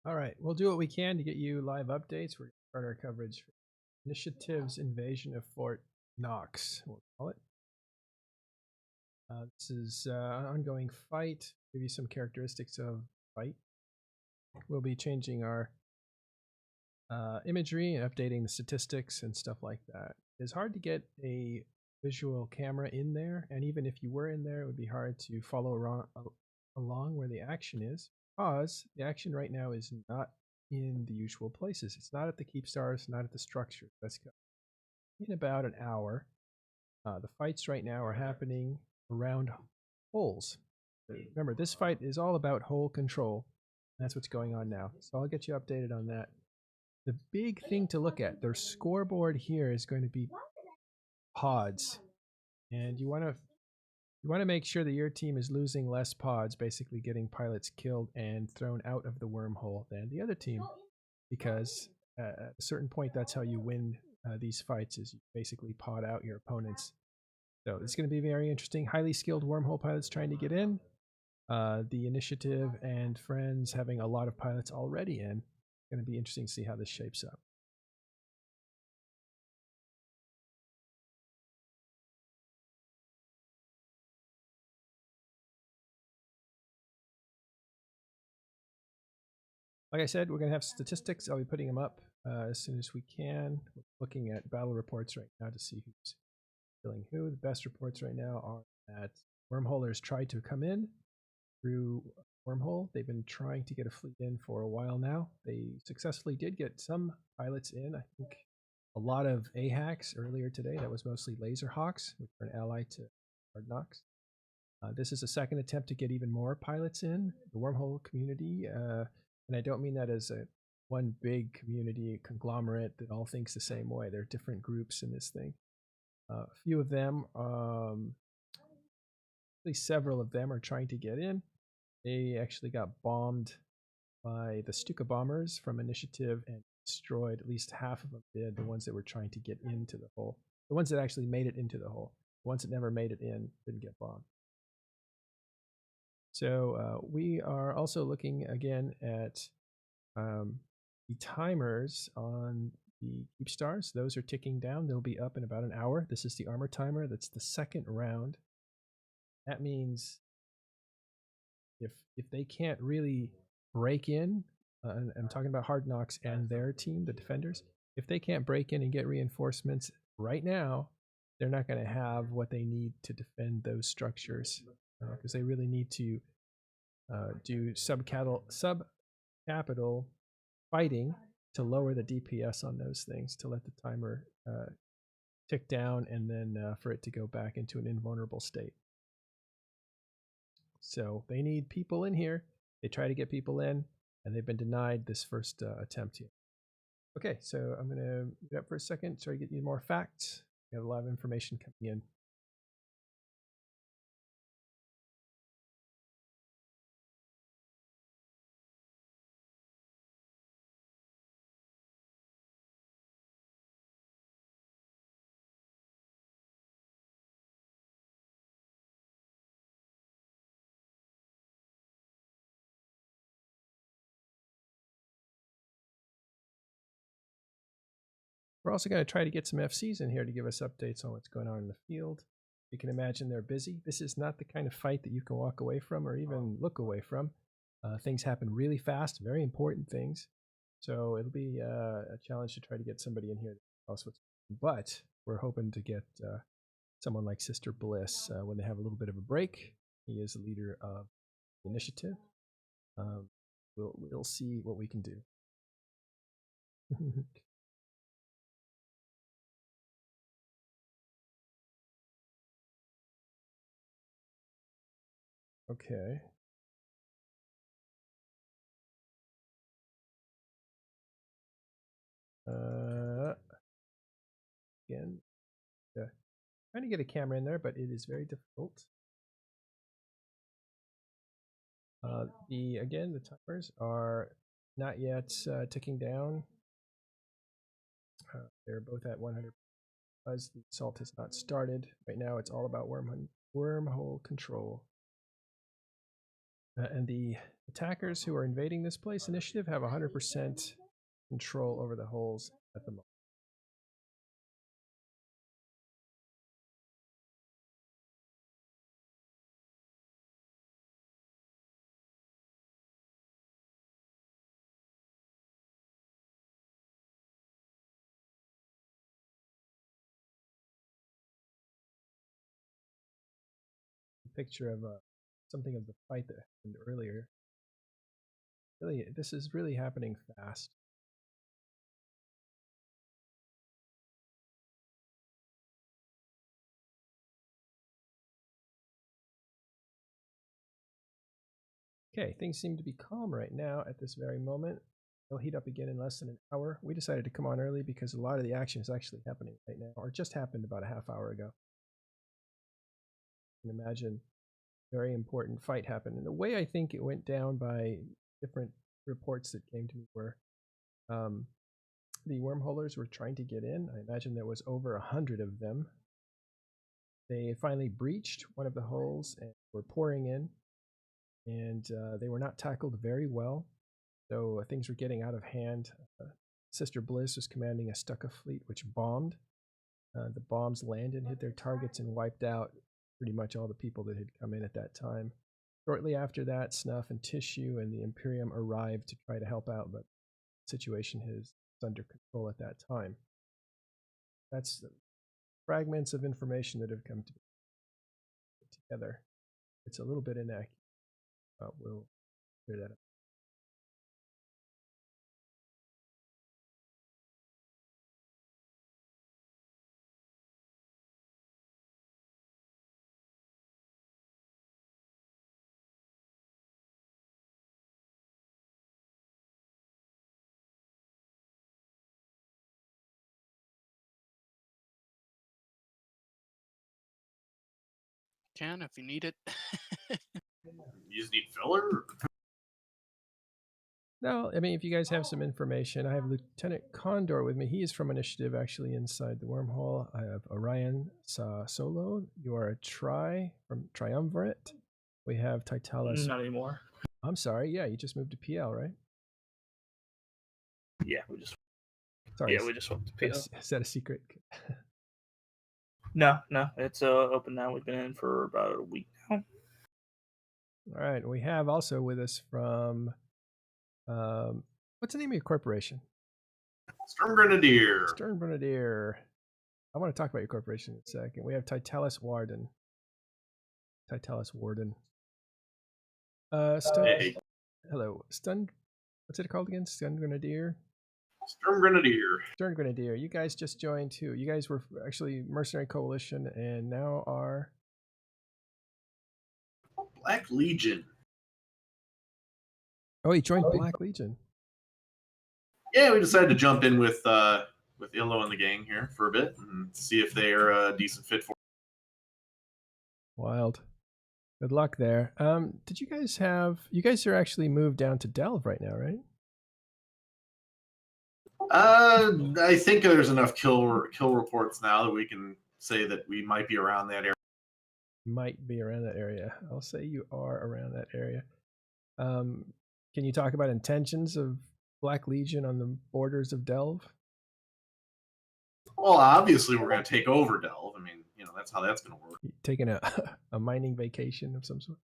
All right, we'll do what we can to get you live updates. We're going to start our coverage for Initiative's invasion of Fort Knox, we'll call it. This is an ongoing fight. Give you some characteristics of fight. We'll be changing our imagery and updating the statistics and stuff like that. It's hard to get a visual camera in there, and even if you were in there, it would be hard to follow along where the action is, because the action right now is not in the usual places. It's not at the keep stars, not at the structure. That's in about an hour. The fights right now are happening around holes. Remember, this fight is all about hole control. That's what's going on now. So I'll get you updated on that. The big thing to look at, their scoreboard here is going to be pods. And you want to make sure that your team is losing less pods, basically getting pilots killed and thrown out of the wormhole than the other team. Because at a certain point, that's how you win these fights, is you basically pod out your opponents. So it's going to be very interesting. Highly skilled wormhole pilots trying to get in. The Initiative and friends having a lot of pilots already in. Going to be interesting to see how this shapes up. Like I said, we're going to have statistics. I'll be putting them up as soon as we can. We're looking at battle reports right now to see who's killing who. The best reports right now are that wormholers tried to come in through wormhole. They've been trying to get a fleet in for a while now. They successfully did get some pilots in. I think a lot of AHACs earlier today. That was mostly Laserhawks, which are an ally to Hard Knocks. This is a second attempt to get even more pilots in the wormhole community. And I don't mean that as a one big community conglomerate that all thinks the same way. There are different groups in this thing. A few of them, at least several of them, are trying to get in. They actually got bombed by the Stuka bombers from Initiative and destroyed. At least half of them did, the ones that were trying to get into the hole. The ones that actually made it into the hole. The ones that never made it in didn't get bombed. So we are also looking again at the timers on the keep stars. Those are ticking down. They'll be up in about an hour. This is the armor timer. That's the second round. That means if they can't really break in, and I'm talking about Hard Knocks and their team, the defenders, if they can't break in and get reinforcements right now, they're not going to have what they need to defend those structures, because they really need to do subcapital fighting to lower the DPS on those things, to let the timer tick down, and then for it to go back into an invulnerable state. So they need people in here. They try to get people in, and they've been denied this first attempt here. Okay, so I'm going to mute up for a second, try to get you more facts. We have a lot of information coming in. We're also going to try to get some FCs in here to give us updates on what's going on in the field. You can imagine they're busy. This is not the kind of fight that you can walk away from or even look away from. Things happen really fast, very important things. So it'll be a challenge to try to get somebody in here to tell us what's going on. But we're hoping to get someone like Sister Bliss when they have a little bit of a break. He is the leader of the Initiative. We'll see what we can do. Okay. Again, trying to get a camera in there, but it is very difficult. The timers are not yet ticking down. They're both at 100 because the assault has not started. Right now, it's all about wormhole control. And the Attackers who are invading this place initiative have 100% control over the holes at the moment. Picture of something of the fight that happened earlier. Really, this is really happening fast. Okay, things seem to be calm right now at this very moment. They'll heat up again in less than an hour. We decided to come on early because a lot of the action is actually happening right now, or just happened about a half hour ago. You can imagine very important fight happened. And the way I think it went down by different reports that came to me were the wormholers were trying to get in. I imagine there was over 100 of them. They finally breached one of the holes and were pouring in, and they were not tackled very well. So things were getting out of hand. Sister Bliss was commanding a Stuka fleet, which bombed. The bombs landed, hit their targets, and wiped out pretty much all the people that had come in at that time. Shortly after that, Snuff and Tissue and the Imperium arrived to try to help out, but the situation is under control at that time. That's the fragments of information that have come together. It's a little bit inaccurate, but we'll clear that up. Can if you need it. You just need filler? No, I mean, if you guys have some information, I have Lieutenant Condor with me. He is from Initiative, actually, inside the wormhole. I have Orion Solo. You are a from Triumvirate. We have Titalis. Not anymore. I'm sorry. Yeah, you just moved to PL, right? Yeah, we just. Sorry. Yeah, we just swapped to PL. Is that a secret? No, it's open now. We've been in for about a week now. All right. We have also with us from, what's the name of your corporation? Stern Grenadier. Stern Grenadier. I want to talk about your corporation in a second. We have Titalis Warden. Titalis Warden. Hey. Hello. What's it called again? Stern Grenadier? Stern Grenadier. Stern Grenadier. You guys just joined too. You guys were actually Mercenary Coalition and now are Black Legion. Oh, you joined Black Legion. Yeah, we decided to jump in with Illo and the gang here for a bit and see if they are a decent fit for. Wild. Good luck there. Did you guys are actually moved down to Delve right now, right? I think there's enough kill reports now that we can say that we might be around that area. Might be around that area. I'll say you are around that area. Can you talk about intentions of Black Legion on the borders of Delve? Well, obviously we're going to take over Delve. I mean, that's how that's going to work. Taking a mining vacation of some sort?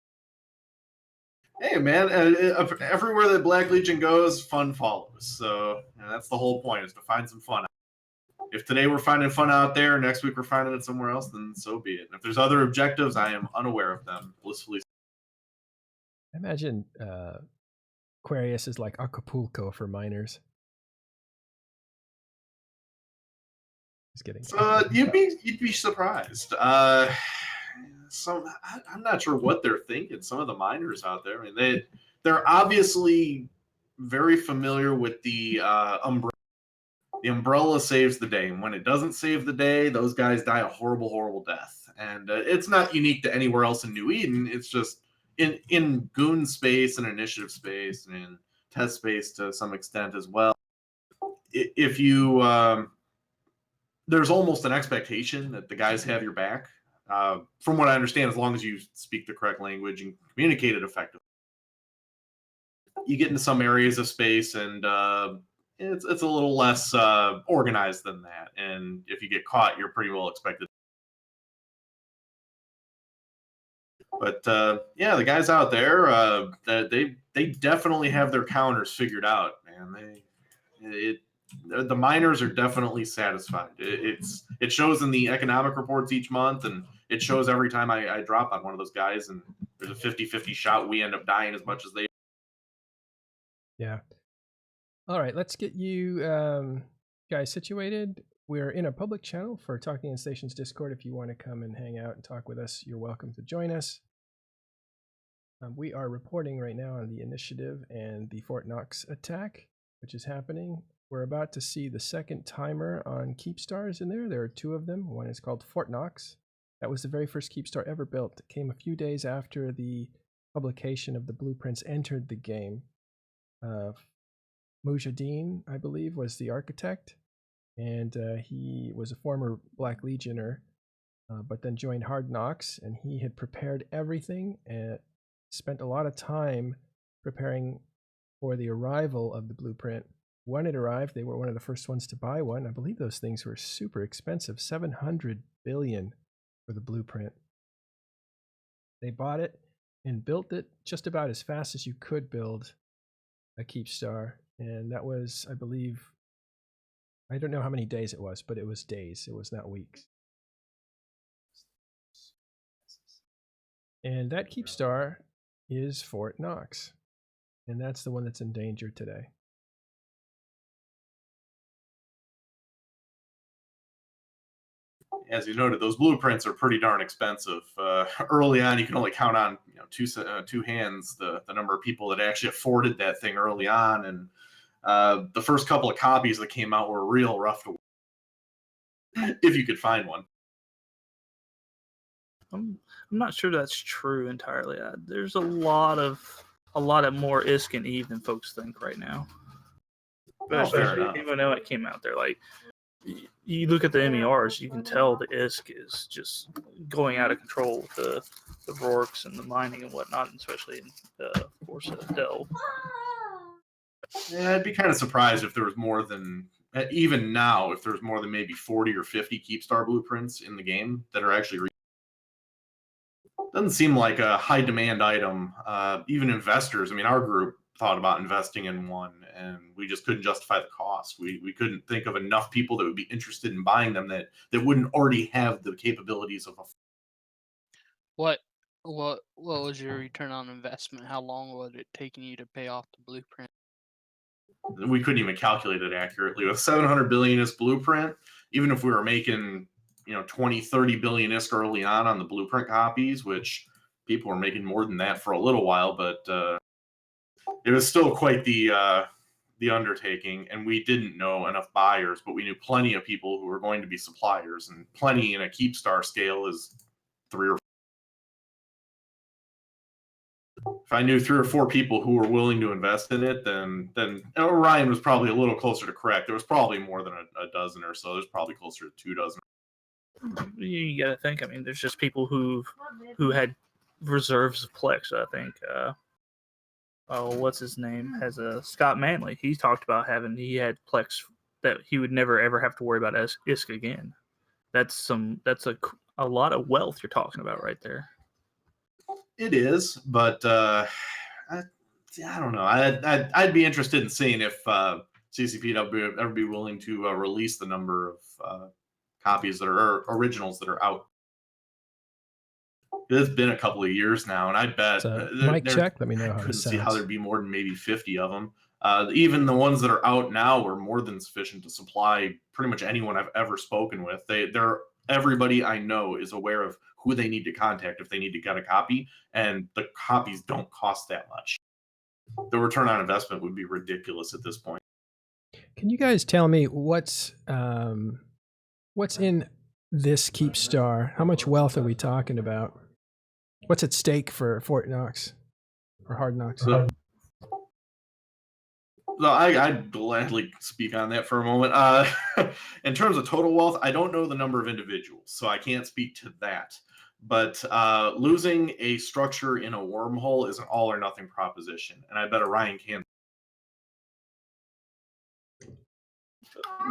Hey, man, everywhere that Black Legion goes, fun follows. So that's the whole point, is to find some fun. If today we're finding fun out there, next week we're finding it somewhere else, then so be it. And if there's other objectives, I am unaware of them, blissfully. I imagine Aquarius is like Acapulco for miners. Just kidding. You'd be surprised. I'm not sure what they're thinking. Some of the miners out there, I mean, they're obviously very familiar with the umbrella. The umbrella saves the day, and when it doesn't save the day, those guys die a horrible, horrible death. And it's not unique to anywhere else in New Eden. It's just in Goon space and Initiative space and in Test space to some extent as well. If you there's almost an expectation that the guys have your back. From what I understand, as long as you speak the correct language and communicate it effectively. you get into some areas of space, and it's a little less organized than that. And if you get caught, you're pretty well expected. But yeah, the guys out there, they definitely have their counters figured out, man. The miners are definitely satisfied. It shows in the economic reports each month, and it shows every time I drop on one of those guys, and there's a 50-50 shot we end up dying as much as they. Yeah. All right, let's get you guys situated. We're in a public channel for Talking in Stations Discord. If you want to come and hang out and talk with us, you're welcome to join us. We are reporting right now on the initiative and the Fort Knox attack, which is happening. We're about to see the second timer on Keepstars in there. There are two of them. One is called Fort Knox. That was the very first Keepstar ever built. It came a few days after the publication of the blueprints entered the game. Mujahideen, I believe, was the architect, and he was a former Black Legioner, but then joined Hard Knocks, and he had prepared everything and spent a lot of time preparing for the arrival of the blueprint. When it arrived, they were one of the first ones to buy one. I believe those things were super expensive, 700 billion for the blueprint. They bought it and built it just about as fast as you could build a Keepstar. And that was, I believe, I don't know how many days it was, but it was days. It was not weeks. And that Keepstar is Fort Knox. And that's the one that's in danger today. As you noted, those blueprints are pretty darn expensive. Early on, you can only count on two hands the number of people that actually afforded that thing early on, and the first couple of copies that came out were real rough to if you could find one. I'm not sure that's true entirely. There's a lot of more ISK and Eve than folks think right now. But especially even though it came out there, like you look at the MERs, you can tell the ISK is just going out of control with the Rorks and the mining and whatnot, especially in of course Delve. Yeah, I'd be kind of surprised if there was more than, even now, if there's more than maybe 40 or 50 Keepstar blueprints in the game that are actually. Doesn't seem like a high demand item. Even investors, I mean, our group thought about investing in one, and we just couldn't justify the cost. We couldn't think of enough people that would be interested in buying them that wouldn't already have the capabilities of a. What was your return on investment? How long would it taken you to pay off the blueprint? We couldn't even calculate it accurately. With 700 billion ISK blueprint, even if we were making 20, 30 billion ISK early on the blueprint copies, which people were making more than that for a little while, but it was still quite the undertaking, and we didn't know enough buyers, but we knew plenty of people who were going to be suppliers, and plenty in a Keepstar scale is 3 or 4. If I knew 3 or 4 people who were willing to invest in it, then Ryan was probably a little closer to correct. There was probably more than a dozen or so. There's probably closer to 2 dozen. You gotta think. I mean, there's just people who had reserves of Plex. I think. What's his name? Has Scott Manley. He talked about he had Plex that he would never ever have to worry about as ISK again. That's a lot of wealth you're talking about right there. It is, but I don't know. I'd be interested in seeing if CCP would ever be willing to release the number of copies that are originals that are out. It's been a couple of years now, and I bet. Mic check. Let me know how I couldn't this see sounds. how there'd be more than maybe 50 of them. Even the ones that are out now were more than sufficient to supply pretty much anyone I've ever spoken with. Everybody I know is aware of who they need to contact if they need to get a copy, and the copies don't cost that much. The return on investment would be ridiculous at this point. Can you guys tell me what's in this Keepstar? How much wealth are we talking about? What's at stake for Fort Knox or Hard Knocks? So I'd gladly speak on that for a moment. In terms of total wealth, I don't know the number of individuals, so I can't speak to that. But losing a structure in a wormhole is an all or nothing proposition, and I bet Orion can.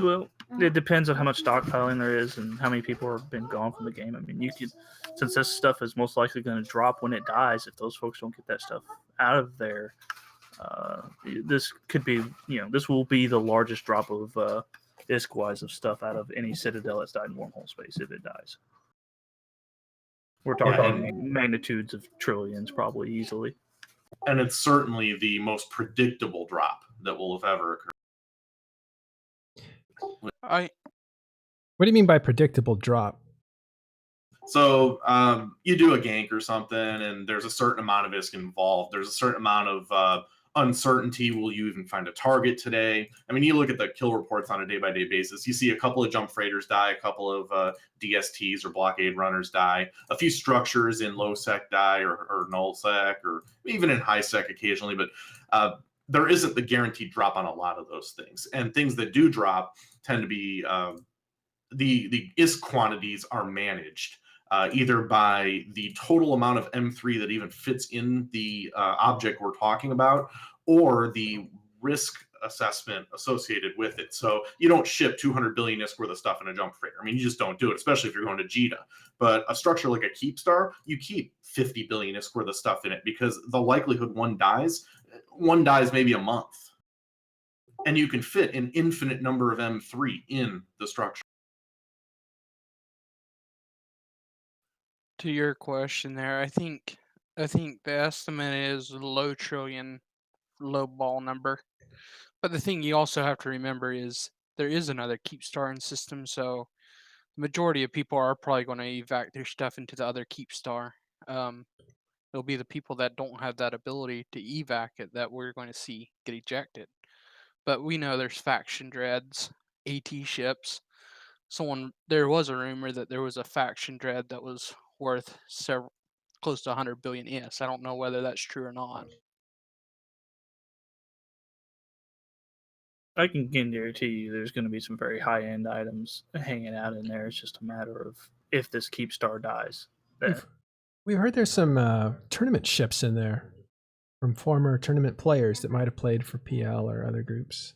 Well, it depends on how much stockpiling there is and how many people have been gone from the game. I mean, you could, since this stuff is most likely going to drop when it dies, if those folks don't get that stuff out of there, this could be, this will be the largest drop of ISK-wise of stuff out of any Citadel that's died in wormhole space if it dies. We're talking magnitudes of trillions, probably easily. And it's certainly the most predictable drop that will have ever occurred. I What do you mean by predictable drop? So you do a gank or something, and there's a certain amount of ISK involved. There's a certain amount of uncertainty. Will you even find a target today? I mean, you look at the kill reports on a day-by-day basis. You see a couple of jump freighters die, a couple of DSTs or blockade runners die, a few structures in low sec die or null sec, or even in high sec occasionally. But there isn't the guaranteed drop on a lot of those things. And things that do drop tend to be the ISK quantities are managed. Either by the total amount of M3 that even fits in the object we're talking about, or the risk assessment associated with it. So you don't ship 200 billion ISK worth of stuff in a jump freighter. I mean, you just don't do it, especially if you're going to JITA. But a structure like a Keepstar, you keep 50 billion ISK worth of stuff in it because the likelihood one dies maybe a month. And you can fit an infinite number of M3 in the structure. To your question there, I think the estimate is low trillion, low ball number. But the thing you also have to remember is there is another Keepstar in system, so the majority of people are probably going to evac their stuff into the other Keepstar. It'll be the people that don't have that ability to evac it that we're going to see get ejected. But we know there's faction dreads, AT ships. There was a rumor that there was a faction dread that was worth close to 100 billion IS. I don't know whether that's true or not. I can guarantee you there's going to be some very high-end items hanging out in there. It's just a matter of if this Keepstar dies. We've heard there's some tournament ships in there from former tournament players that might have played for PL or other groups.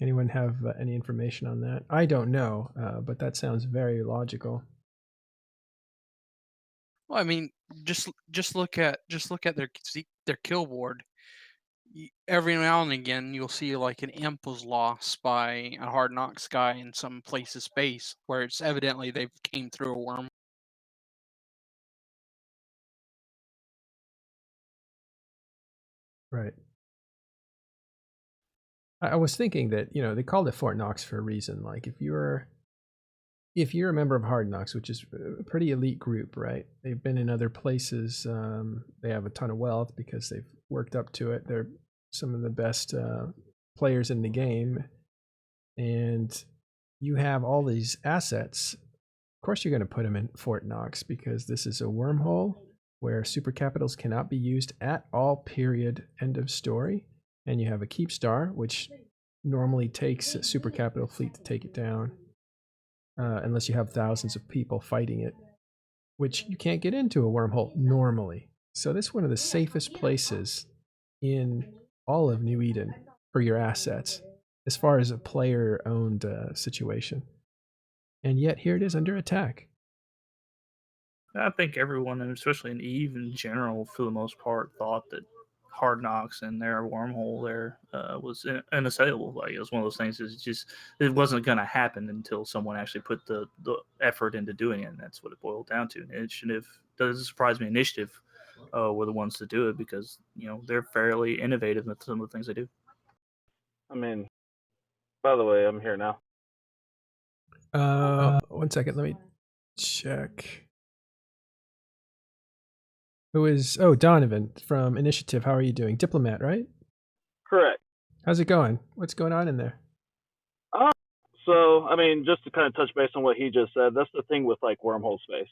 Anyone have any information on that? I don't know, but that sounds very logical. Well, I mean, just look at their kill board. Every now and again, you'll see like an imp was lost by a Hard Knocks guy in some place of space where it's evidently they've came through a worm. Right. I was thinking that, they called it Fort Knox for a reason. Like if you're a member of Hard Knocks, which is a pretty elite group, right? They've been in other places. They have a ton of wealth because they've worked up to it. They're some of the best players in the game. And you have all these assets. Of course, you're going to put them in Fort Knox because this is a wormhole where super capitals cannot be used at all, period, end of story. And you have a Keepstar, which normally takes a super capital fleet to take it down, unless you have thousands of people fighting it, which you can't get into a wormhole normally. So this is one of the safest places in all of New Eden for your assets, as far as a player-owned situation. And yet here it is under attack. I think everyone, and especially in EVE in general, for the most part, thought that Hard Knocks and their wormhole there was unassailable. Like, it was one of those things. It wasn't going to happen until someone actually put the effort into doing it, and that's what it boiled down to. And it shouldn't have. Doesn't surprise me. Initiative were the ones to do it because they're fairly innovative with some of the things they do. I mean, by the way, I'm here now. 1 second, let me check. Who is? Oh, Donovan from Initiative. How are you doing? Diplomat, right? Correct. How's it going? What's going on in there? So, I mean, just to kind of touch base on what he just said, that's the thing with like wormhole space.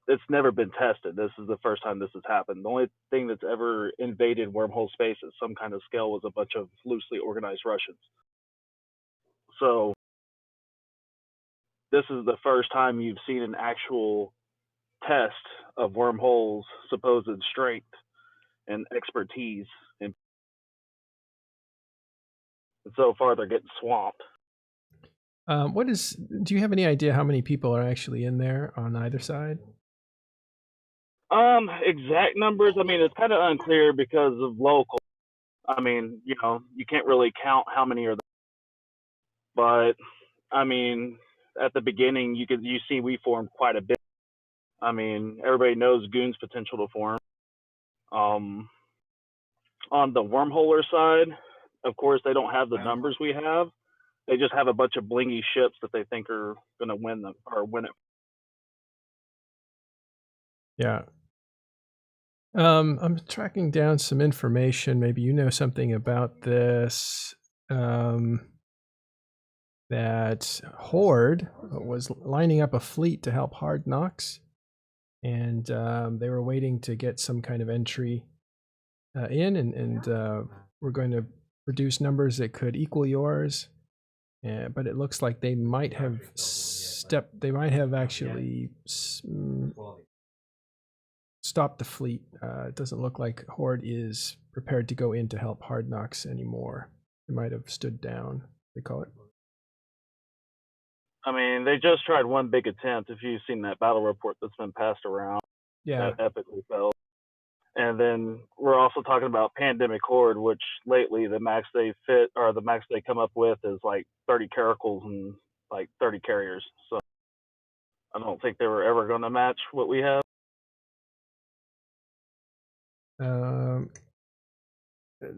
It's never been tested. This is the first time this has happened. The only thing that's ever invaded wormhole space at some kind of scale was a bunch of loosely organized Russians. So, this is the first time you've seen an actual test of Wormhole's supposed strength and expertise, and so far they're getting swamped. Do you have any idea how many people are actually in there on either side? Exact numbers, I mean, it's kind of unclear because of local. I mean, you know, you can't really count how many are there. But, I mean, at the beginning, you see we formed quite a bit. I mean, everybody knows Goon's potential to form. On the Wormholer side, of course, they don't have the numbers we have. They just have a bunch of blingy ships that they think are going to win it. Yeah. I'm tracking down some information. Maybe you know something about this. That Horde was lining up a fleet to help Hard Knocks, and they were waiting to get some kind of entry in, and we're going to produce numbers that could equal yours. But it looks like they might have actually stopped the fleet. It doesn't look like Horde is prepared to go in to help Hard Knocks anymore. They might have stood down, they call it. I mean, they just tried one big attempt. If you've seen that battle report that's been passed around, Yeah. that epically failed. And then we're also talking about Pandemic Horde, which lately the max they come up with is like 30 caracals and like 30 carriers. So I don't think they were ever going to match what we have.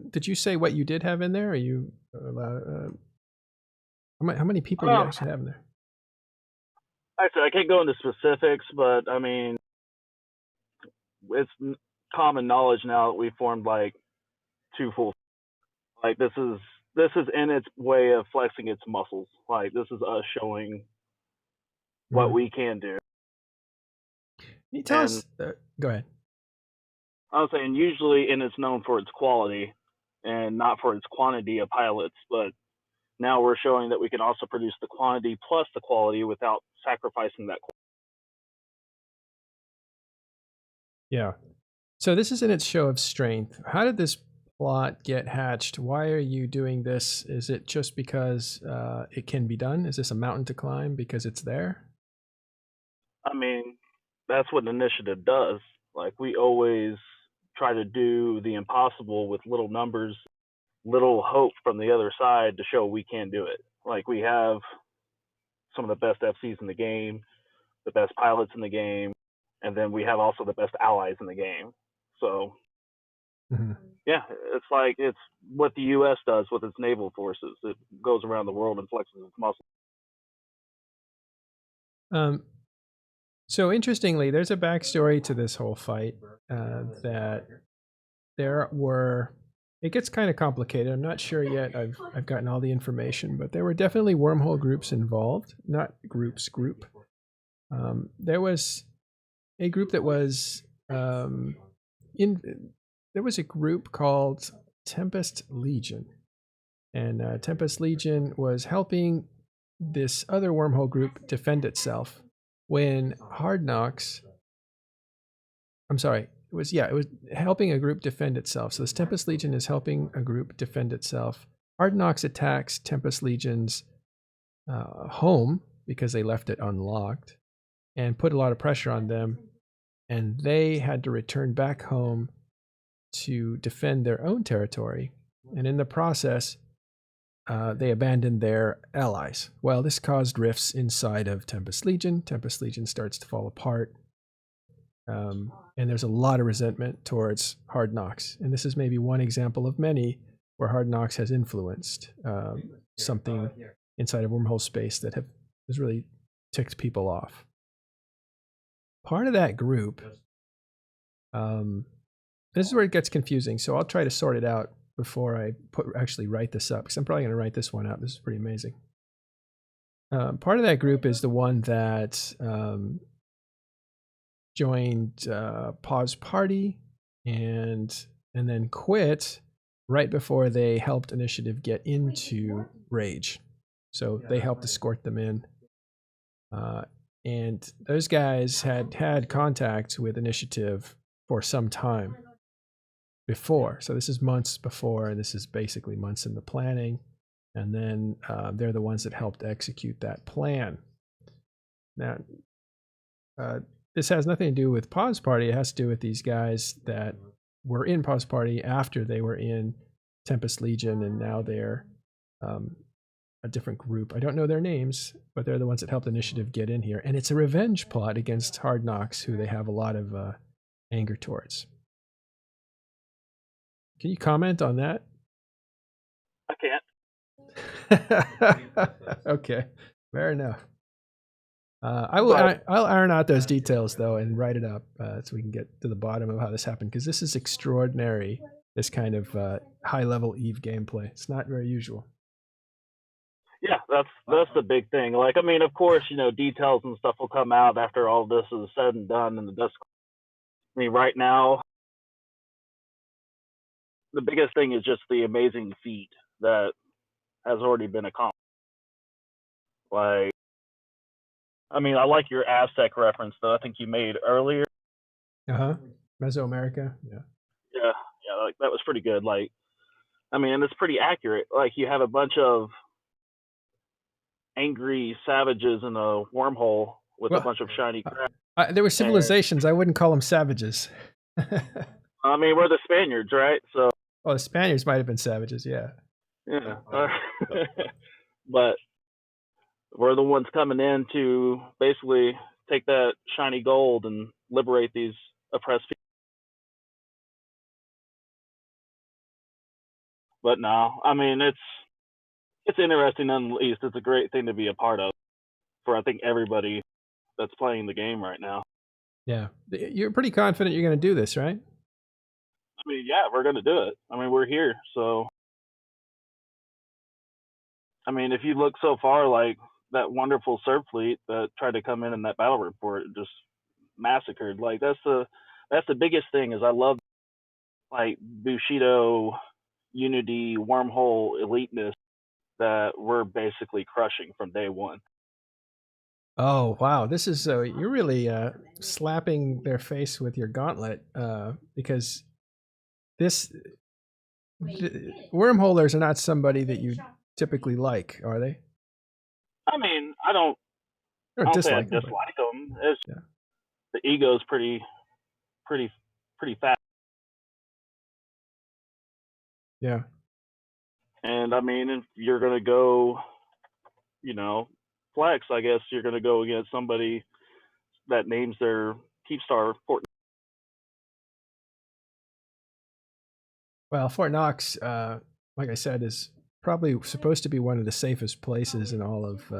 Did you say what you did have in there? Are you how many people do you actually have in there? Actually, I can't go into specifics, but I mean, it's common knowledge now that we formed like 2 full. Like this is in its way of flexing its muscles. Like this is us showing what we can do. Can you tell us? Go ahead. I was saying usually, and it's known for its quality and not for its quantity of pilots, but now we're showing that we can also produce the quantity plus the quality without sacrificing that quality. Yeah. So this is in its show of strength. How did this plot get hatched? Why are you doing this? Is it just because it can be done? Is this a mountain to climb because it's there? I mean, that's what initiative does. Like we always try to do the impossible with little numbers, little hope from the other side to show we can do it. Like we have some of the best FCs in the game, the best pilots in the game, and then we have also the best allies in the game. So yeah, it's what the U.S. does with its naval forces. It goes around the world and flexes its muscles. So interestingly, there's a backstory to this whole fight that there were. It gets kind of complicated. I'm not sure yet. I've gotten all the information, but there were definitely wormhole groups involved. Not groups. Group. There was a group that was There was a group called Tempest Legion, and Tempest Legion was helping this other wormhole group defend itself when Hard Knocks. I'm sorry. It was helping a group defend itself. So this Tempest Legion is helping a group defend itself. Hard Knocks attacks Tempest Legion's home because they left it unlocked and put a lot of pressure on them, and they had to return back home to defend their own territory, and in the process they abandoned their allies. Well, this caused rifts inside of Tempest Legion. Tempest Legion starts to fall apart, and there's a lot of resentment towards Hard Knocks, and this is maybe one example of many where Hard Knocks has influenced something inside of wormhole space that has really ticked people off. Part of that group, this is where it gets confusing, so I'll try to sort it out before I actually write this up, because I'm probably going to write this one out. This is pretty amazing. Part of that group is the one that joined Pause Party and then quit right before they helped Initiative get into Rage. So they helped escort them in. And those guys had contact with Initiative for some time before. So this is months before, and this is basically months in the planning. And then they're the ones that helped execute that plan. Now, this has nothing to do with Pause Party. It has to do with these guys that were in Pause Party after they were in Tempest Legion, and now they're a different group. I don't know their names, but they're the ones that helped Initiative get in here. And it's a revenge plot against Hard Knocks, who they have a lot of anger towards. Can you comment on that? I can't. Okay, fair enough. I'll iron out those details though and write it up so we can get to the bottom of how this happened, because this is extraordinary. This kind of high-level Eve gameplay. It's not very usual. Yeah, that's the big thing. Like, I mean, of course, details and stuff will come out after all this is said and done in the dust. I mean, right now, the biggest thing is just the amazing feat that has already been accomplished. Like, I mean, I like your Aztec reference, though. I think you made earlier. Mesoamerica. Yeah, like that was pretty good. Like, I mean, and it's pretty accurate. Like, you have a bunch of angry savages in a wormhole with a bunch of shiny crap. There were civilizations. I wouldn't call them savages. I mean, we're the Spaniards, right? So. Oh, the Spaniards might have been savages, yeah. Yeah. But we're the ones coming in to basically take that shiny gold and liberate these oppressed people. But no, I mean, it's interesting nonetheless. It's a great thing to be a part of for, I think, everybody that's playing the game right now. Yeah. You're pretty confident you're going to do this, right? I mean, yeah, we're going to do it. I mean, we're here. So, I mean, if you look so far, like that wonderful Serb fleet that tried to come in that battle report just massacred. Like, that's the biggest thing is I love, like, Bushido, Unity, Wormhole, Eliteness that we're basically crushing from day one. Oh, wow. This is, you're really slapping their face with your gauntlet because wormholers are not somebody that you typically like, are they? I mean, I don't dislike them. It's, the ego's pretty fat. Yeah. And I mean, if you're gonna go, flex, I guess you're gonna go against somebody that names their Keepstar Fort. Well, Fort Knox, like I said, is probably supposed to be one of the safest places in all of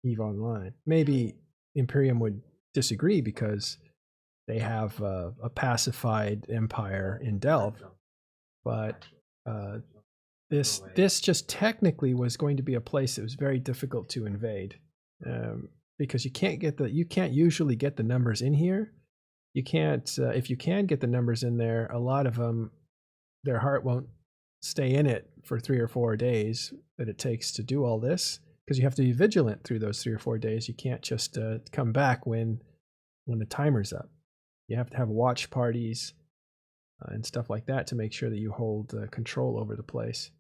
EVE Online. Maybe Imperium would disagree because they have a pacified empire in Delve, but this just technically was going to be a place that was very difficult to invade because you can't usually get the numbers in here. You can't if you can get the numbers in there, a lot of them, their heart won't stay in it for 3 or 4 days that it takes to do all this, because you have to be vigilant through those 3 or 4 days. You can't just come back when the timer's up. You have to have watch parties and stuff like that to make sure that you hold control over the place.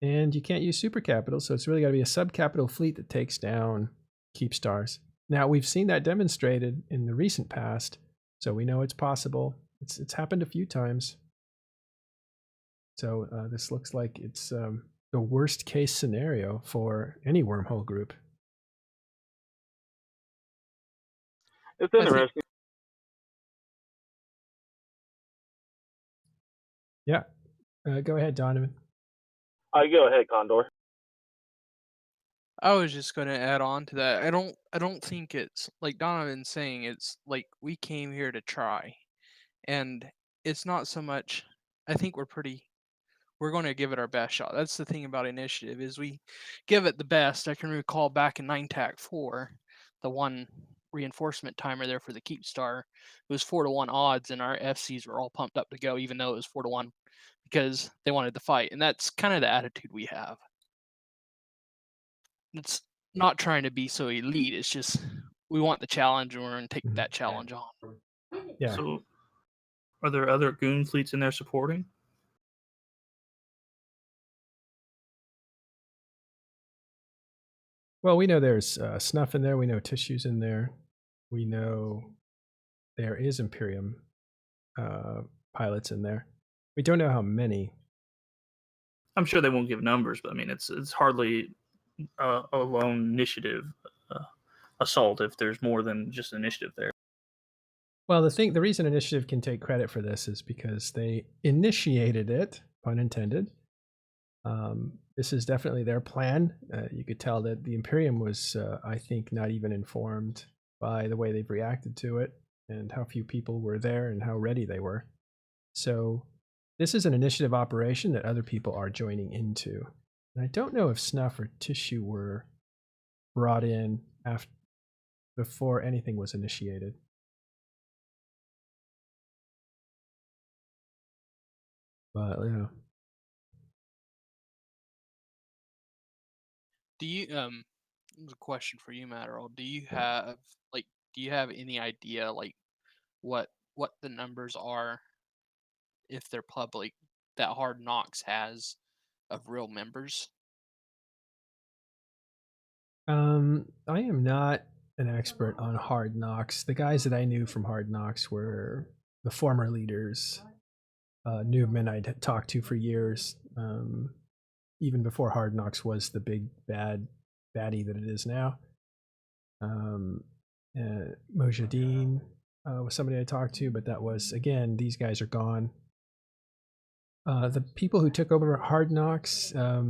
And you can't use super capital, so it's really got to be a sub-capital fleet that takes down Keepstars. Now, we've seen that demonstrated in the recent past, so we know it's possible. It's happened a few times. So this looks like it's the worst case scenario for any wormhole group. It's interesting. Yeah. Go ahead, Donovan. Go ahead, Condor. I was just going to add on to that. I don't think it's like Donovan's saying. It's like we came here to try, and it's not so much. I think we're going to give it our best shot. That's the thing about Initiative is we give it the best. I can recall back in 9TAC 4, the one reinforcement timer there for the Keepstar, it was 4-1 odds, and our FCs were all pumped up to go, even though it was 4-1, because they wanted to fight. And that's kind of the attitude we have. It's not trying to be so elite. It's just we want the challenge and we're going to take Mhm. that challenge on. Yeah. So, are there other goon fleets in there supporting? Well, we know there's Snuff in there. We know Tissue's in there. We know there is Imperium pilots in there. We don't know how many. I'm sure they won't give numbers, but I mean, it's hardly a lone initiative assault if there's more than just initiative there. Well, the reason Initiative can take credit for this is because they initiated it, pun intended. This is definitely their plan. You could tell that the Imperium was, I think, not even informed by the way they've reacted to it and how few people were there and how ready they were. So this is an initiative operation that other people are joining into. And I don't know if Snuff or Tissue were brought in before anything was initiated. But yeah. Do you this is a question for you, Matterall. Do you have any idea like what the numbers are if they're public that Hard Knocks has of real members? I am not an expert on Hard Knocks. The guys that I knew from Hard Knocks were the former leaders. Newman I'd talked to for years, even before Hard Knocks was the big baddie that it is now. Mojahedin was somebody I talked to, but that was, again, these guys are gone. The people who took over Hard Knocks, I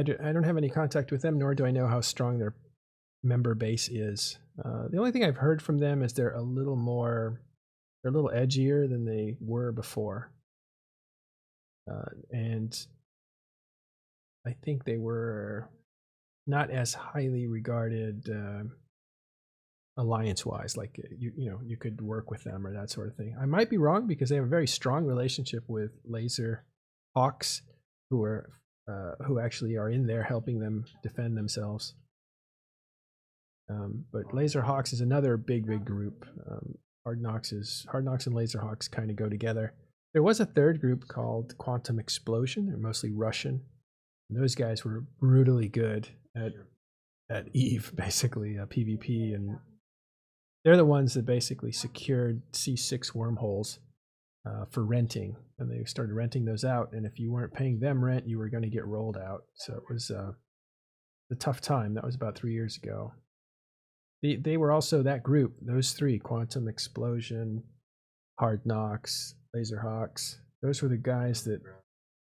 don't have any contact with them, nor do I know how strong their member base is. The only thing I've heard from them is they're a little edgier than they were before. And I think they were not as highly regarded alliance-wise, like you could work with them or that sort of thing. I might be wrong because they have a very strong relationship with Laser Hawks, who actually are in there helping them defend themselves. But Laser Hawks is another big group. Hard Knocks and Laser Hawks kind of go together. There was a third group called Quantum Explosion. They're mostly Russian. And those guys were brutally good at EVE, basically, PvP, and they're the ones that basically secured C6 wormholes for renting, and they started renting those out. And if you weren't paying them rent, you were going to get rolled out. So it was a tough time. That was about 3 years ago. They were also that group. Those three: Quantum Explosion, Hard Knocks, Laser Hawks. Those were the guys that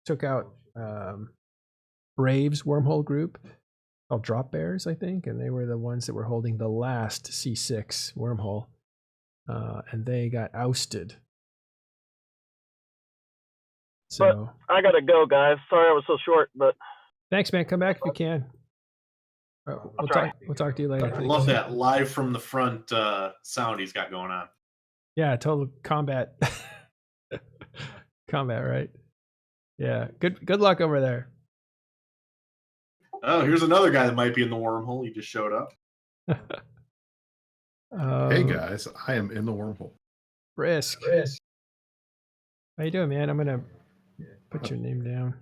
took out Brave's wormhole group called Drop Bears, I think, and they were the ones that were holding the last C6 wormhole, and they got ousted. So I gotta go, guys. Sorry I was so short, but thanks, man. Come back if you can. We'll talk to you later. I love that live from the front sound he's got going on. Yeah, total combat. Combat, right? Yeah. Good luck over there. Oh, here's another guy that might be in the wormhole. He just showed up. Hey guys, I am in the wormhole. Brisk. How you doing, man? I'm gonna put your name down.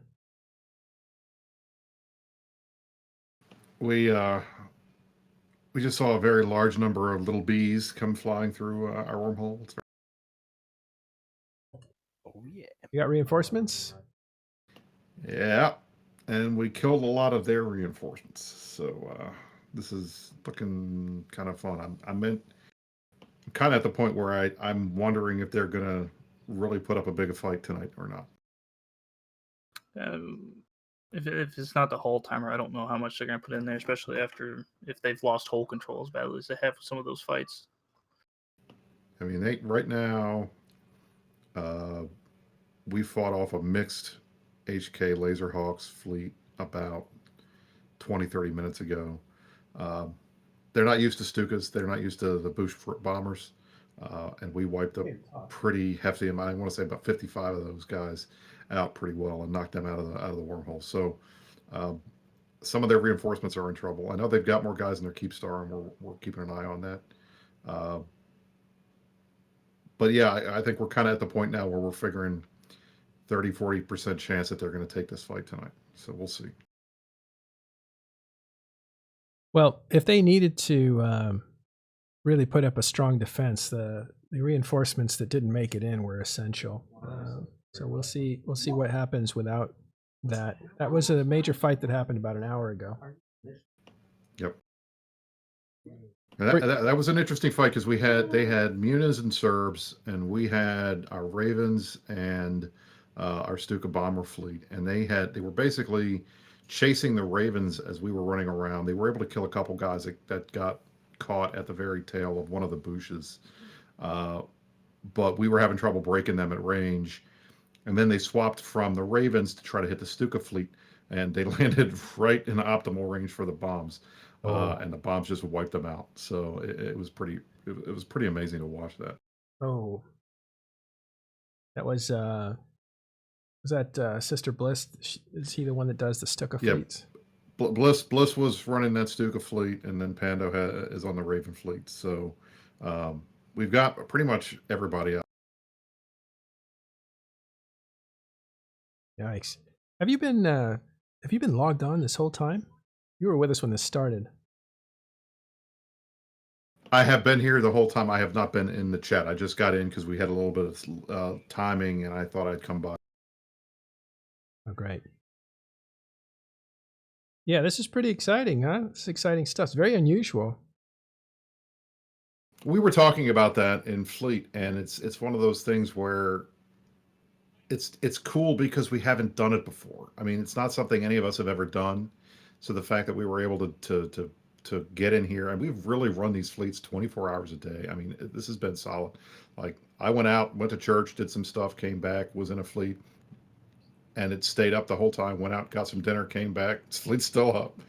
We just saw a very large number of little bees come flying through our wormhole. Oh yeah. You got reinforcements? Yeah, and we killed a lot of their reinforcements. So this is looking kind of fun. I'm kind of at the point where I'm wondering if they're gonna really put up a big fight tonight or not. If it's not the hull timer, I don't know how much they're going to put in there, especially if they've lost hull control as badly as they have with some of those fights. I mean, right now, we fought off a mixed HK Laserhawks fleet about 20-30 minutes ago. They're not used to Stukas. They're not used to the Bush bombers. And we wiped up pretty hefty amount. I want to say about 55 of those guys out pretty well and knocked them out of the wormhole. So some of their reinforcements are in trouble. I know they've got more guys in their keep star, and we're keeping an eye on that. But yeah, I think we're kind of at the point now where we're figuring 30-40% chance that they're going to take this fight tonight. So we'll see. Well, if they needed to really put up a strong defense, the reinforcements that didn't make it in were essential. So we'll see what happens without that. That was a major fight that happened about an hour ago. Yep. And that was an interesting fight because they had Muniz and Serbs, and we had our Ravens and our Stuka bomber fleet, and they were basically chasing the Ravens as we were running around. They were able to kill a couple guys that got caught at the very tail of one of the bushes, but we were having trouble breaking them at range. And then they swapped from the Ravens to try to hit the Stuka fleet, and they landed right in optimal range for the bombs. And the bombs just wiped them out. So it was pretty amazing to watch that. Oh, that was that Sister Bliss? Is he the one that does the Stuka fleets? Bliss was running that Stuka fleet, and then Pando is on the Raven fleet. So we've got pretty much everybody out. Yikes! Have you been logged on this whole time? You were with us when this started. I have been here the whole time. I have not been in the chat. I just got in because we had a little bit of timing, and I thought I'd come by. Oh, great. Yeah, this is pretty exciting, huh? This is exciting stuff. It's very unusual. We were talking about that in Fleet, and it's one of those things where it's cool because we haven't done it before. I mean, it's not something any of us have ever done. So the fact that we were able to get in here, and we've really run these fleets 24 hours a day. I mean, this has been solid. Like, I went to church, did some stuff, came back, was in a fleet, and it stayed up the whole time. Went out, got some dinner, came back, fleet's still up.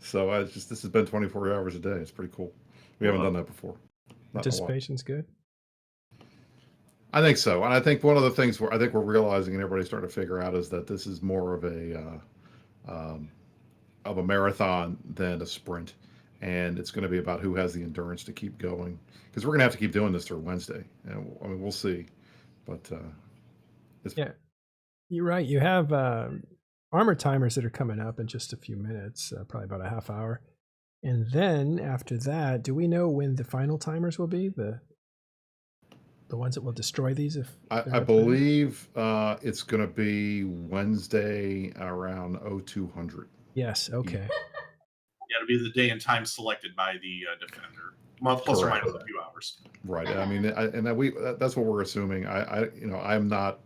So this has been 24 hours a day. It's pretty cool. We haven't done that before. Participation's good. I think so, and I think one of the things I think we're realizing, and everybody's starting to figure out, is that this is more of a marathon than a sprint, and it's going to be about who has the endurance to keep going, because we're going to have to keep doing this through Wednesday. And I mean, we'll see, but yeah, you're right. You have armor timers that are coming up in just a few minutes, probably about a half hour, and then after that, do we know when the final timers will be? The ones that will destroy these? If I believe it's going to be Wednesday around 0200. Yes. Okay. Yeah, it'll be the day and time selected by the defender, plus or minus a few hours. Right. I mean, that's what we're assuming. I'm not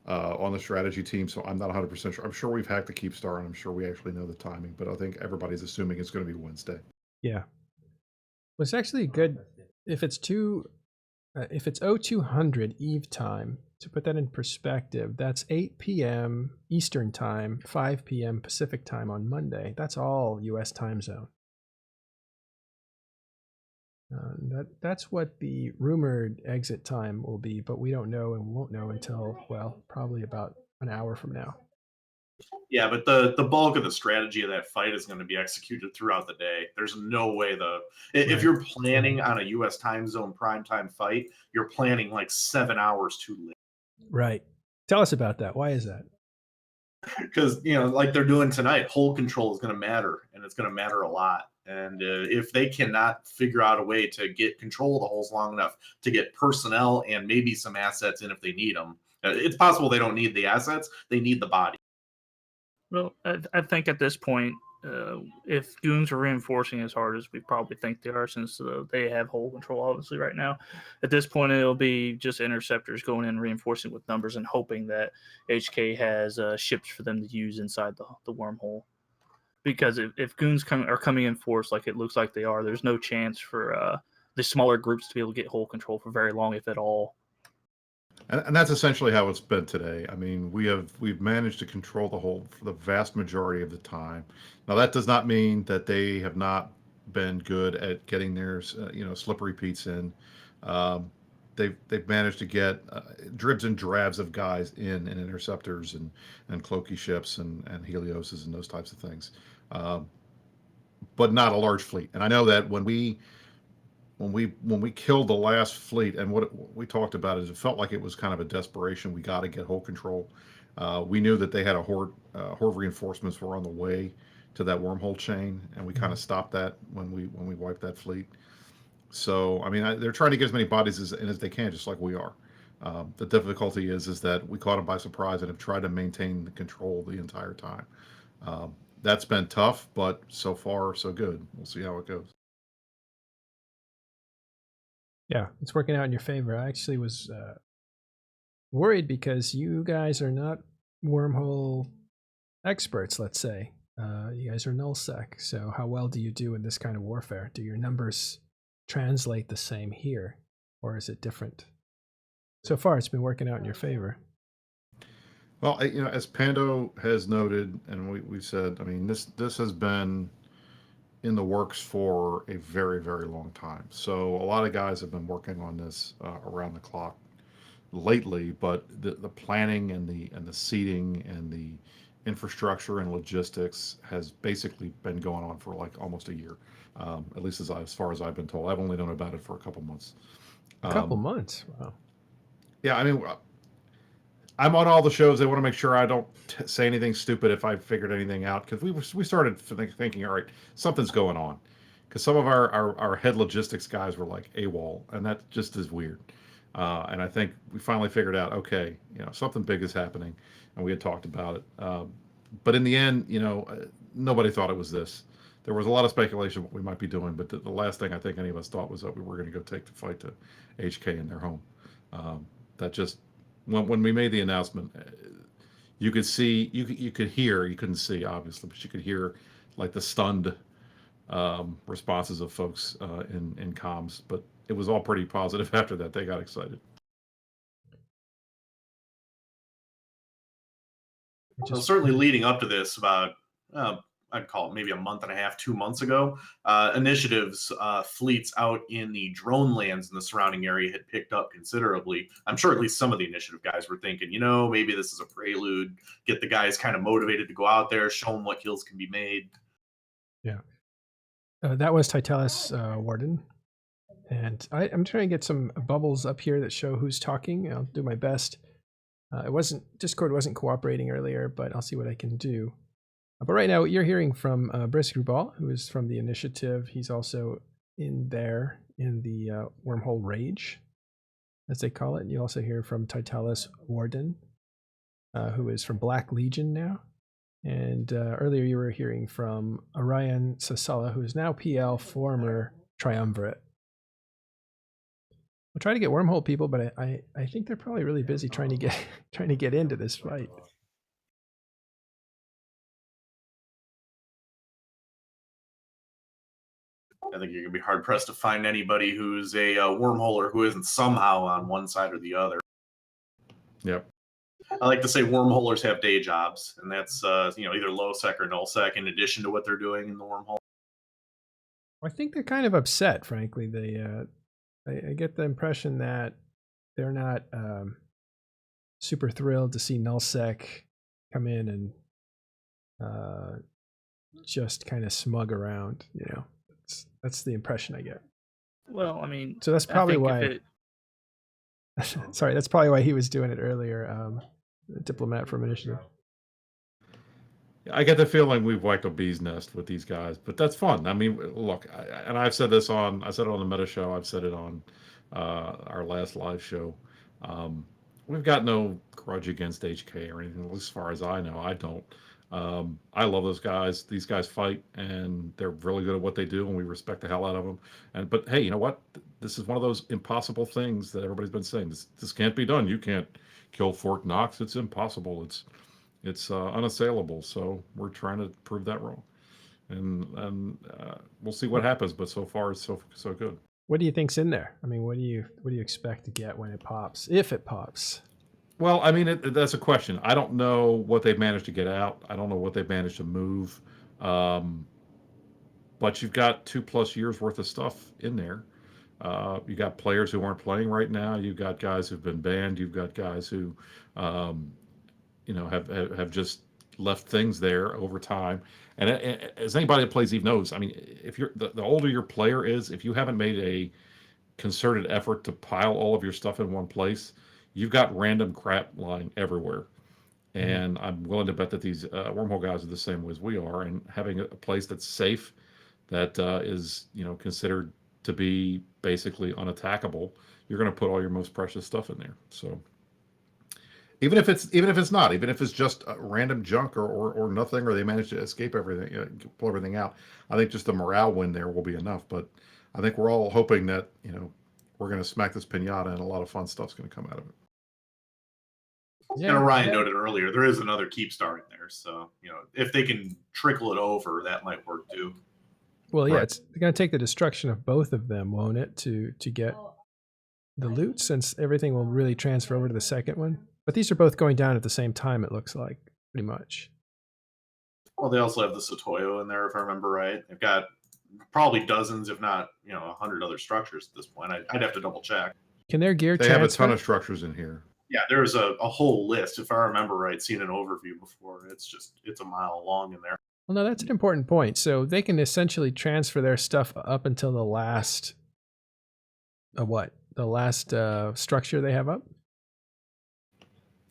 on the strategy team, so I'm not 100% sure. I'm sure we've hacked the Keep Star, and I'm sure we actually know the timing, but I think everybody's assuming it's going to be Wednesday. Yeah. Well, it's actually good if it's 0200 Eve time. To put that in perspective, that's 8 p.m. Eastern time, 5 p.m. Pacific time on Monday. That's all U.S. time zone. That's what the rumored exit time will be, but we don't know and won't know until, well, probably about an hour from now. Yeah, but the bulk of the strategy of that fight is going to be executed throughout the day. There's no way if you're planning on a U.S. time zone primetime fight, you're planning like 7 hours too late. Right. Tell us about that. Why is that? Because, like they're doing tonight, hold control is going to matter, and it's going to matter a lot. And if they cannot figure out a way to get control of the holes long enough to get personnel and maybe some assets in if they need them, it's possible they don't need the assets. They need the body. Well, I think at this point, if goons are reinforcing as hard as we probably think they are, since they have hold control obviously right now, at this point it'll be just interceptors going in and reinforcing with numbers and hoping that HK has ships for them to use inside the wormhole. Because if goons are coming in force like it looks like they are, there's no chance for the smaller groups to be able to get hold control for very long, if at all. And that's essentially how it's been today. I mean, we've managed to control the hold for the vast majority of the time. Now, that does not mean that they have not been good at getting their slippery Pete's in. They've managed to get dribs and drabs of guys in, and interceptors and cloaky ships and Helioses and those types of things. but not a large fleet. And I know that when we killed the last fleet, and what we talked about is it felt like it was kind of a desperation. We got to get hull control. We knew that they had a horde reinforcements were on the way to that wormhole chain, and we kind of stopped that when we wiped that fleet. So I mean, they're trying to get as many bodies as they can, just like we are. The difficulty is that we caught them by surprise and have tried to maintain the control the entire time. That's been tough, but so far so good. We'll see how it goes. Yeah, it's working out in your favor. I actually was worried because you guys are not wormhole experts, let's say. You guys are nullsec, so how well do you do in this kind of warfare? Do your numbers translate the same here, or is it different? So far, it's been working out in your favor. Well, as Pando has noted, and we've said, I mean, this has been in the works for a very, very long time. So a lot of guys have been working on this around the clock lately, but the planning and the seating and the infrastructure and logistics has basically been going on for like almost a year, at least as far as I've been told. I've only known about it for a couple months. A couple months? Wow. Yeah, I mean, I'm on all the shows. They want to make sure I don't say anything stupid if I figured anything out, because we started thinking, all right, something's going on, because some of our head logistics guys were like AWOL, and that just is weird. And I think we finally figured out, okay, something big is happening, and we had talked about it. But in the end, nobody thought it was this. There was a lot of speculation what we might be doing, but the last thing I think any of us thought was that we were going to go take the fight to HK in their home. That just, when we made the announcement, you could see, you could hear, you couldn't see obviously, but you could hear like the stunned responses of folks in comms. But it was all pretty positive after that. They got excited. Well, certainly leading up to this, about I'd call it maybe a month and a half, 2 months ago, Initiative's fleets out in the drone lands in the surrounding area had picked up considerably. I'm sure at least some of the Initiative guys were thinking, maybe this is a prelude, get the guys kind of motivated to go out there, show them what kills can be made. Yeah. That was Titalis Warden. And I'm trying to get some bubbles up here that show who's talking. I'll do my best. Discord wasn't cooperating earlier, but I'll see what I can do. But right now, you're hearing from Brisk Rubal, who is from the Initiative. He's also in there in the Wormhole Rage, as they call it. And you also hear from Titalis Warden, who is from Black Legion now. And earlier you were hearing from Orion Sasala, who is now PL, former Triumvirate. I'll try to get Wormhole people, but I think they're probably really busy trying to get into this fight. I think you're going to be hard-pressed to find anybody who's a wormholer who isn't somehow on one side or the other. Yep. I like to say wormholers have day jobs, and that's either low sec or null sec in addition to what they're doing in the wormhole. I think they're kind of upset, frankly. I get the impression that they're not super thrilled to see nullsec come in and just kind of smug around. That's the impression I get. Well, I mean, so that's probably why. Sorry, that's probably why he was doing it earlier. The diplomat from Initiative. I get the feeling we've whacked a bee's nest with these guys, but that's fun. I mean, look, and I've said this I said it on the Meta Show. I've said it on our last live show. We've got no grudge against HK or anything, as far as I know. I don't. I love those guys. These guys fight, and they're really good at what they do, and we respect the hell out of them. But hey, you know what? This is one of those impossible things that everybody's been saying. This can't be done. You can't kill Fort Knox. It's impossible. It's unassailable. So we're trying to prove that wrong, and we'll see what happens. But so far, it's so good. What do you think's in there? I mean, what do you expect to get when it pops, if it pops? Well, I mean, that's a question. I don't know what they've managed to get out. I don't know what they've managed to move. But you've got 2+ years worth of stuff in there. You got players who aren't playing right now. You've got guys who've been banned. You've got guys who, have just left things there over time. And as anybody that plays Eve knows, I mean, if you're the older your player is, if you haven't made a concerted effort to pile all of your stuff in one place, you've got random crap lying everywhere. And I'm willing to bet that these wormhole guys are the same way as we are. And having a place that's safe, that is considered to be basically unattackable, you're going to put all your most precious stuff in there. So even if it's just random junk or nothing, or they manage to escape everything, pull everything out, I think just the morale win there will be enough. But I think we're all hoping that we're going to smack this pinata and a lot of fun stuff's going to come out of it. And Ryan noted earlier, there is another keep star in there, so if they can trickle it over, that might work too. Well, yeah, Right. it's going to take the destruction of both of them, won't it, to get the loot, since everything will really transfer over to the second one. But these are both going down at the same time, it looks like, pretty much. Well, they also have the Sotoyo in there, if I remember right. They've got probably dozens, if not 100 other structures at this point. I'd have to double check. Can their gear They have a transfer? ton of structures in here. Yeah, there's a whole list, if I remember right. Seen an overview before. It's a mile long in there. Well, no, that's an important point. So they can essentially transfer their stuff up until the last, the last structure they have up?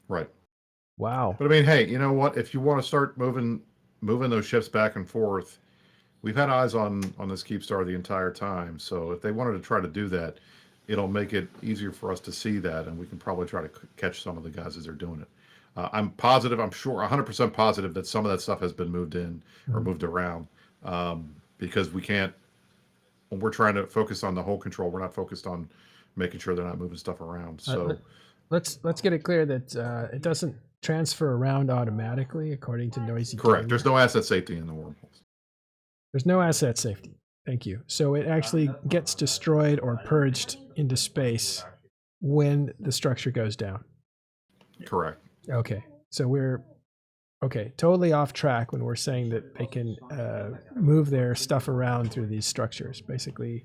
Right. Wow. But I mean, hey, you know what? If you want to start moving those ships back and forth, we've had eyes on this Keep Star the entire time. So if they wanted to try to do that, it'll make it easier for us to see that, and we can probably try to catch some of the guys as they're doing it. I'm sure, 100% positive that some of that stuff has been moved in or moved around, because we can't, when we're trying to focus on the whole control, we're not focused on making sure they're not moving stuff around. So let's get it clear that it doesn't transfer around automatically according to Noisy correct. Gamer. There's no asset safety in the wormholes. There's no asset safety. Thank you. So it actually gets destroyed or purged into space when the structure goes down. Correct. Okay. So we're totally off track when we're saying that they can move their stuff around through these structures. Basically,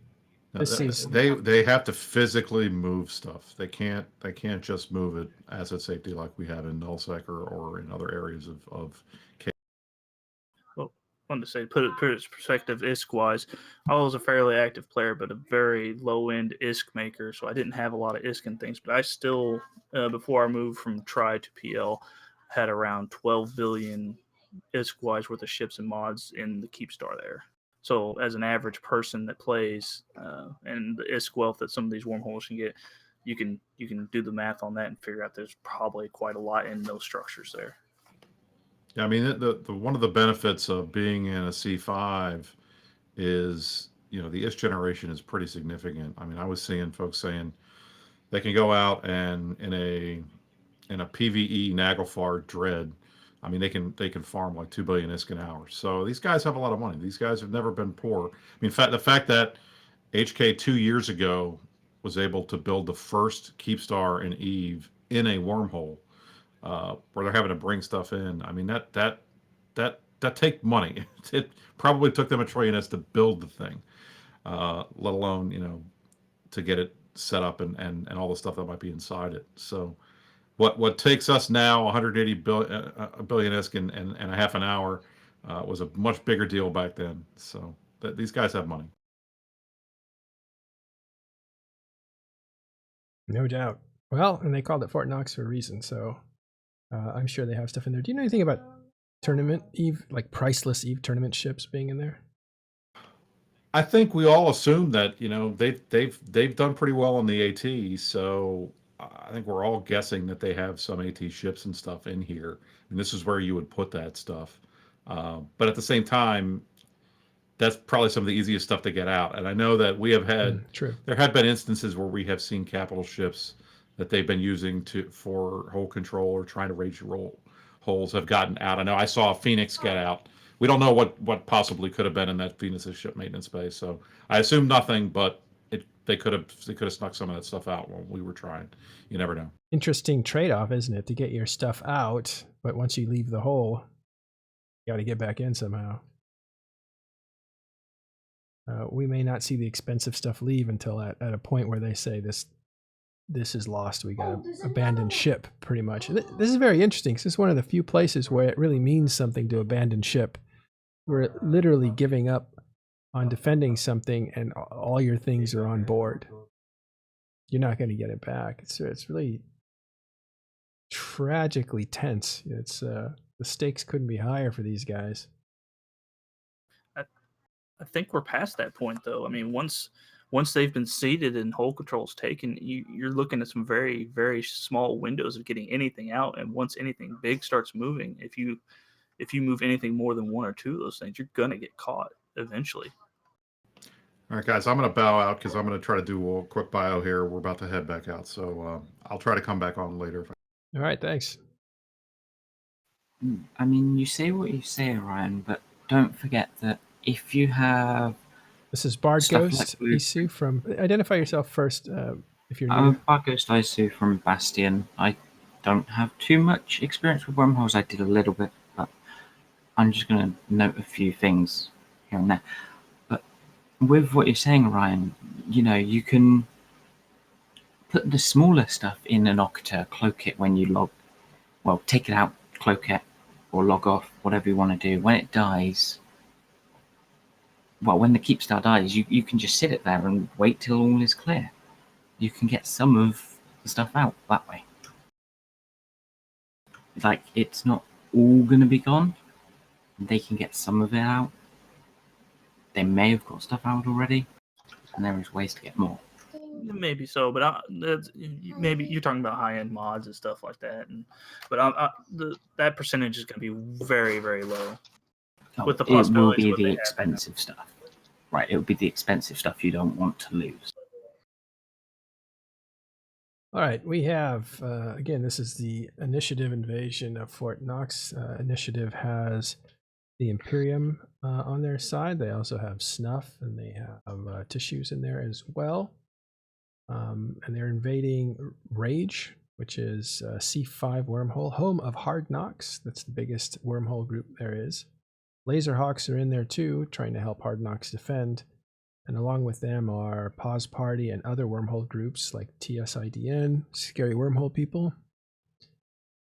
this is They have to physically move stuff. They can't just move it asset safety like we have in nullsec or in other areas of Wanted to say, put it in perspective, ISK wise, I was a fairly active player, but a very low end ISK maker, so I didn't have a lot of ISK and things. But I still, before I moved from Tri to PL, had around 12 billion ISK wise worth of ships and mods in the Keep Star there. So as an average person that plays, and the ISK wealth that some of these wormholes can get, you can do the math on that and figure out there's probably quite a lot in those structures there. Yeah, I mean, the one of the benefits of being in a C5 is, the ISK generation is pretty significant. I mean, I was seeing folks saying they can go out and in a PvE Naglfar Dread, I mean, they can farm like 2 billion ISK an hour. So these guys have a lot of money. These guys have never been poor. I mean, the fact that HK 2 years ago was able to build the first Keepstar in Eve in a wormhole, where they're having to bring stuff in. I mean, that take money. It probably took them $1 trillion to build the thing, let alone to get it set up and all the stuff that might be inside it. So what takes us now 180 billion ISK and a half an hour was a much bigger deal back then. So these guys have money. no doubt. Well, and they called it Fort Knox for a reason, so I'm sure they have stuff in there. Do you know anything about tournament Eve, like priceless Eve tournament ships being in there? I think we all assume that they've done pretty well on the AT, so I think we're all guessing that they have some AT ships and stuff in here, and this is where you would put that stuff. But at the same time, that's probably some of the easiest stuff to get out. And I know that we have had True. There have been instances where we have seen capital ships that they've been using for hull control or trying to raise holes have gotten out. I know I saw a Phoenix get out. We don't know what possibly could have been in that Phoenix's ship maintenance bay. So I assume nothing, but they could have snuck some of that stuff out when we were trying. You never know. Interesting trade-off, isn't it, to get your stuff out, but once you leave the hole, you got to get back in somehow. We may not see the expensive stuff leave until at a point where they say this this is lost. We got to abandon ship, pretty much. And this is very interesting. 'Cause this is one of the few places where it really means something to abandon ship. We're literally giving up on defending something, and all your things are on board. You're not going to get it back. It's really tragically tense. It's the stakes couldn't be higher for these guys. I think we're past that point, though. I mean, once they've been seated and hold control's taken, you're looking at some very, very small windows of getting anything out. And once anything big starts moving, if you move anything more than one or two of those things, you're gonna get caught eventually. All right, guys, I'm going to bow out because I'm going to try to do a quick bio here. We're about to head back out, so I'll try to come back on later. All right, thanks. I mean, you say what you say, Ryan, but don't forget that if you have... This is Bard Stuff Ghost like Isu from... Identify yourself first if you're new. I'm Bard Ghost Isu from Bastion. I don't have too much experience with wormholes. I did a little bit, but I'm just going to note a few things here and there. But with what you're saying, Ryan, you know, you can put the smaller stuff in an Octa, cloak it when you log... Well, take it out, cloak it, or log off, whatever you want to do. When it dies... Well, when the Keepstar dies, you can just sit it there and wait till all is clear. You can get some of the stuff out that way. Like, it's not all going to be gone. They can get some of it out. They may have got stuff out already, and there is ways to get more. Maybe so, but maybe you're talking about high-end mods and stuff like that. But that percentage is going to be very, very low. With the It will possibilities be what they the have. expensive stuff. Right, it will be the expensive stuff you don't want to lose. All right, we have, again, this is the Initiative invasion of Fort Knox. Initiative has the Imperium on their side. They also have Snuff, and they have Tissues in there as well. And they're invading Rage, which is C5 wormhole, home of Hard Knocks. That's the biggest wormhole group there is. Laserhawks are in there too, trying to help Hard Knocks defend. And along with them are Pause Party and other wormhole groups like TSIDN, Scary Wormhole People.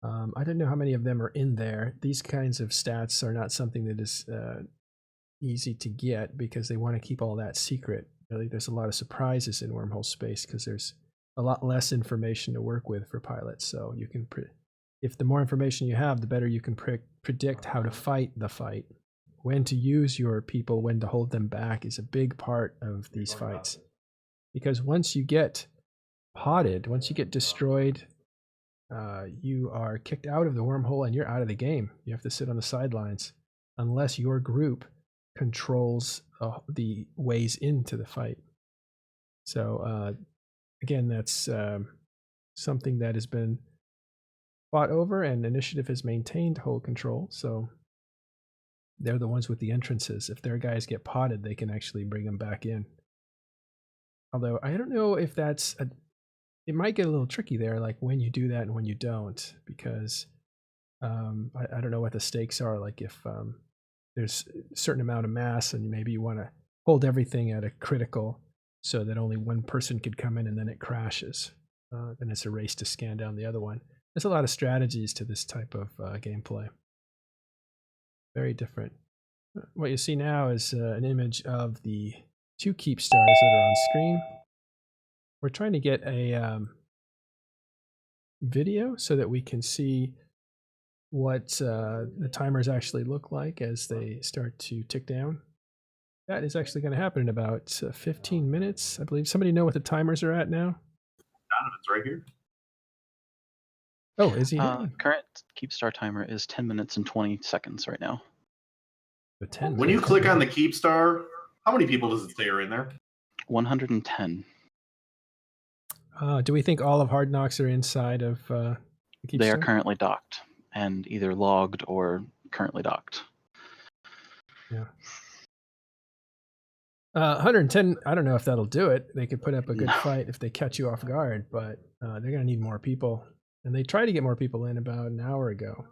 I don't know how many of them are in there. These kinds of stats are not something that is easy to get because they want to keep all that secret. Really, there's a lot of surprises in wormhole space because there's a lot less information to work with for pilots. So you can, if the more information you have, the better you can predict how to fight the fight. When to use your people, when to hold them back is a big part of these fights. Because once you get potted, once you get destroyed, you are kicked out of the wormhole and you're out of the game. You have to sit on the sidelines unless your group controls the ways into the fight. So again, that's something that has been fought over, and Initiative has maintained hold control. So they're the ones with the entrances. If their guys get potted, they can actually bring them back in. Although I don't know if that's it might get a little tricky there, like when you do that and when you don't, because I don't know what the stakes are. Like if there's a certain amount of mass and maybe you want to hold everything at a critical so that only one person could come in and then it crashes. Then it's a race to scan down the other one. There's a lot of strategies to this type of gameplay. Very different. What you see now is an image of the 2 Keepstars that are on screen. We're trying to get a video so that we can see what the timers actually look like as they start to tick down. That is actually going to happen in about 15 minutes. I believe. Somebody know what the timers are at now? Donovan's right here. Oh, is he? Current Keepstar timer is 10 minutes and 20 seconds right now. The 10 When you minutes. click on the Keepstar, how many people does it say are in there? 110. Do we think all of Hard Knocks are inside of the Keepstar? They are currently docked and either logged or currently docked. Yeah. 110, I don't know if that'll do it. They could put up a good fight if they catch you off guard, but they're going to need more people. And they tried to get more people in about an hour ago.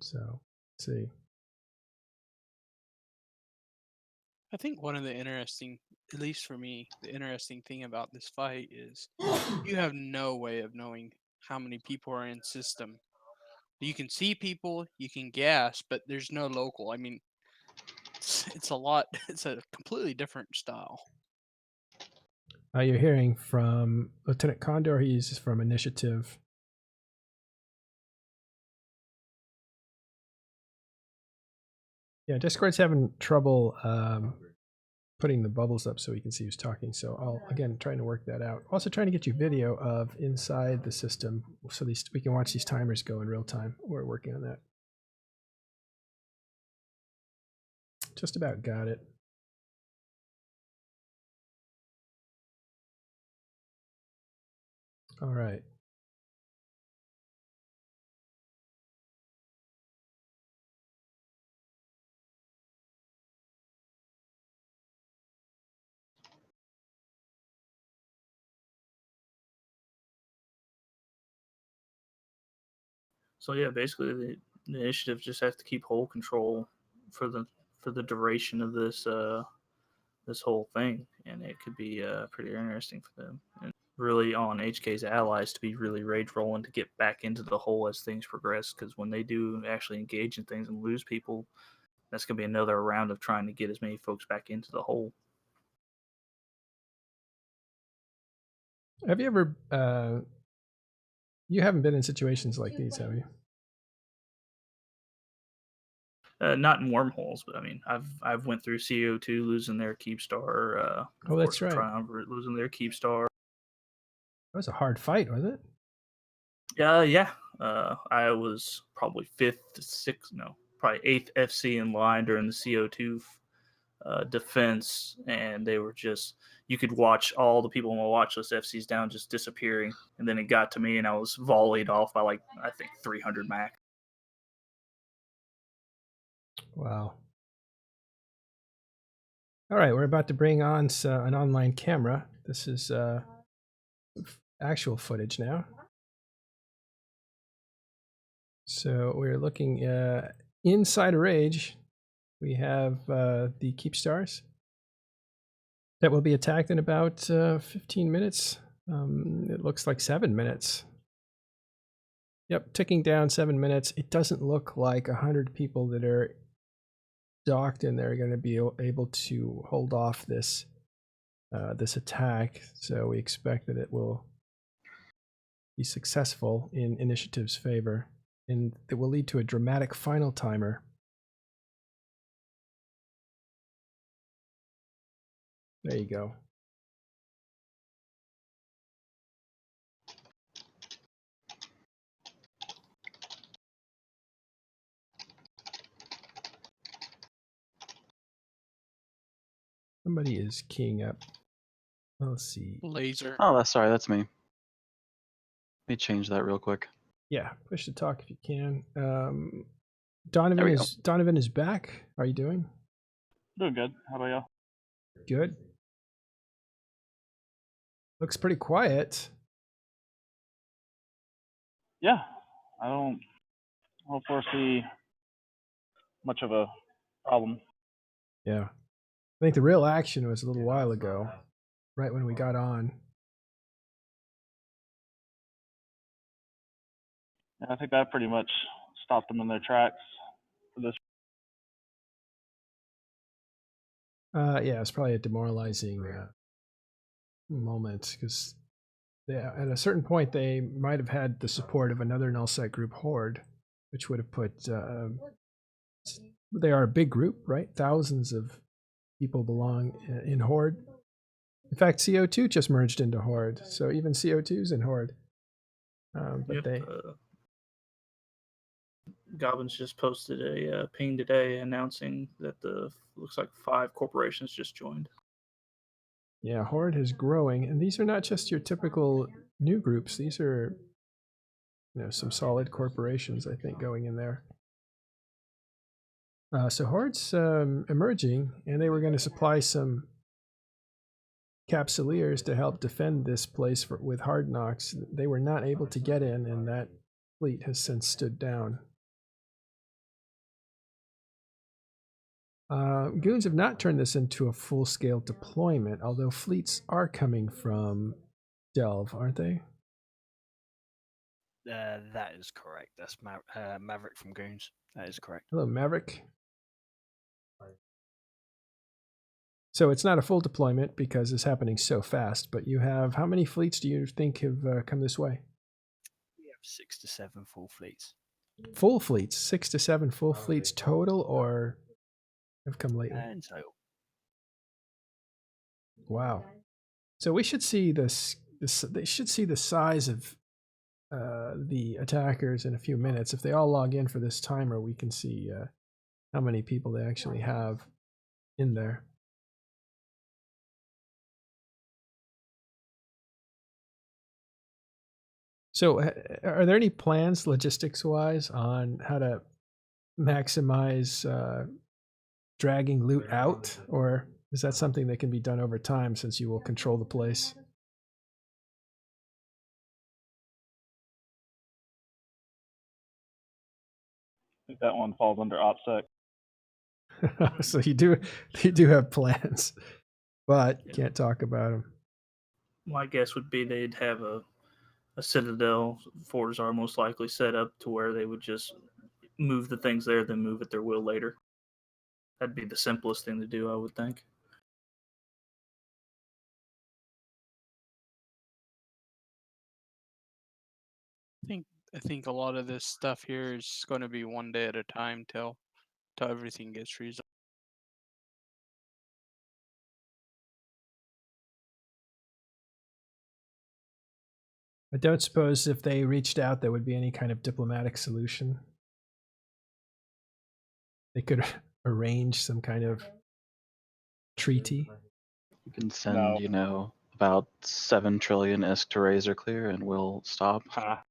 So, let's see. I think one of the interesting, at least for me, the interesting thing about this fight is you have no way of knowing how many people are in system. You can see people, you can guess, but there's no local. I mean, it's a lot. It's a completely different style. You're hearing from Lieutenant Condor. He's from Initiative. Yeah, Discord's having trouble putting the bubbles up so we can see who's talking. So I'll, again, trying to work that out. Also trying to get you video of inside the system so we can watch these timers go in real time. We're working on that. Just about got it. All right. So yeah, basically the initiative just has to keep whole control for the duration of this this whole thing, and it could be pretty interesting for them. And really on HK's allies to be really rage rolling to get back into the hole as things progress, because when they do actually engage in things and lose people, that's going to be another round of trying to get as many folks back into the hole. Have you ever you haven't been in situations like these, have you? Not in wormholes, but I mean, I've went through CO2 losing their Keepstar. Oh, that's right. Triumvirate losing their Keepstar. That was a hard fight, was it? Yeah. I was probably probably 8th FC in line during the CO2 defense, and they were just, you could watch all the people on my watch list FCs down just disappearing, and then it got to me and I was volleyed off by like I think 300 max. Wow. All right, we're about to bring on an online camera. This is actual footage now. So we're looking inside a Rage. We have the Keepstars that will be attacked in about 15 minutes. It looks like 7 minutes. Yep, ticking down 7 minutes. It doesn't look like 100 people that are docked in there are going to be able to hold off this this attack. So we expect that it will be successful in Initiative's favor, and it will lead to a dramatic final timer. There you go. Somebody is keying up. Let's see. Laser. Oh, sorry, that's me. Let me change that real quick. Yeah, push to talk if you can. Donovan is back. How are you doing? Doing good. How about y'all? Good. Looks pretty quiet. Yeah, I don't foresee much of a problem. Yeah. I think the real action was a little while ago, right when we got on. Yeah, I think that pretty much stopped them in their tracks for this. Yeah, it's probably a demoralizing moment because at a certain point they might have had the support of another nullsec group, Horde, which would have put. They are a big group, right? Thousands of people belong in Horde. In fact, CO2 just merged into Horde, so even CO2's in Horde. But Yep, Goblins just posted a ping today announcing that looks like 5 corporations just joined. Yeah, Horde is growing, and these are not just your typical new groups. These are, some solid corporations, I think, going in there. So Horde's emerging, and they were going to supply some Capsuleers to help defend this place with Hard Knocks. They were not able to get in, and that fleet has since stood down. Goons have not turned this into a full-scale deployment, although fleets are coming from Delve, aren't they? That is correct. That's Maverick from Goons. That is correct. Hello, Maverick. So it's not a full deployment because it's happening so fast, but you have, how many fleets do you think have come this way? We have 6 to 7 full fleets. Full fleets, 6 to 7 full fleets total, or have come lately? In total. Wow. So we should see this. They should see the size of the attackers in a few minutes. If they all log in for this timer, we can see how many people they actually have in there. So are there any plans logistics-wise on how to maximize dragging loot out, or is that something that can be done over time since you will control the place? I think that one falls under OPSEC. So you do have plans, but you can't talk about them. My guess would be they'd have a Citadel, Fortizar most likely set up to where they would just move the things there, then move at their will later. That'd be the simplest thing to do, I would think. I think a lot of this stuff here is going to be one day at a time till everything gets resolved. I don't suppose if they reached out, there would be any kind of diplomatic solution. They could arrange some kind of treaty. You can send, about 7 trillion ISK to Razor Clear and we'll stop. Ha.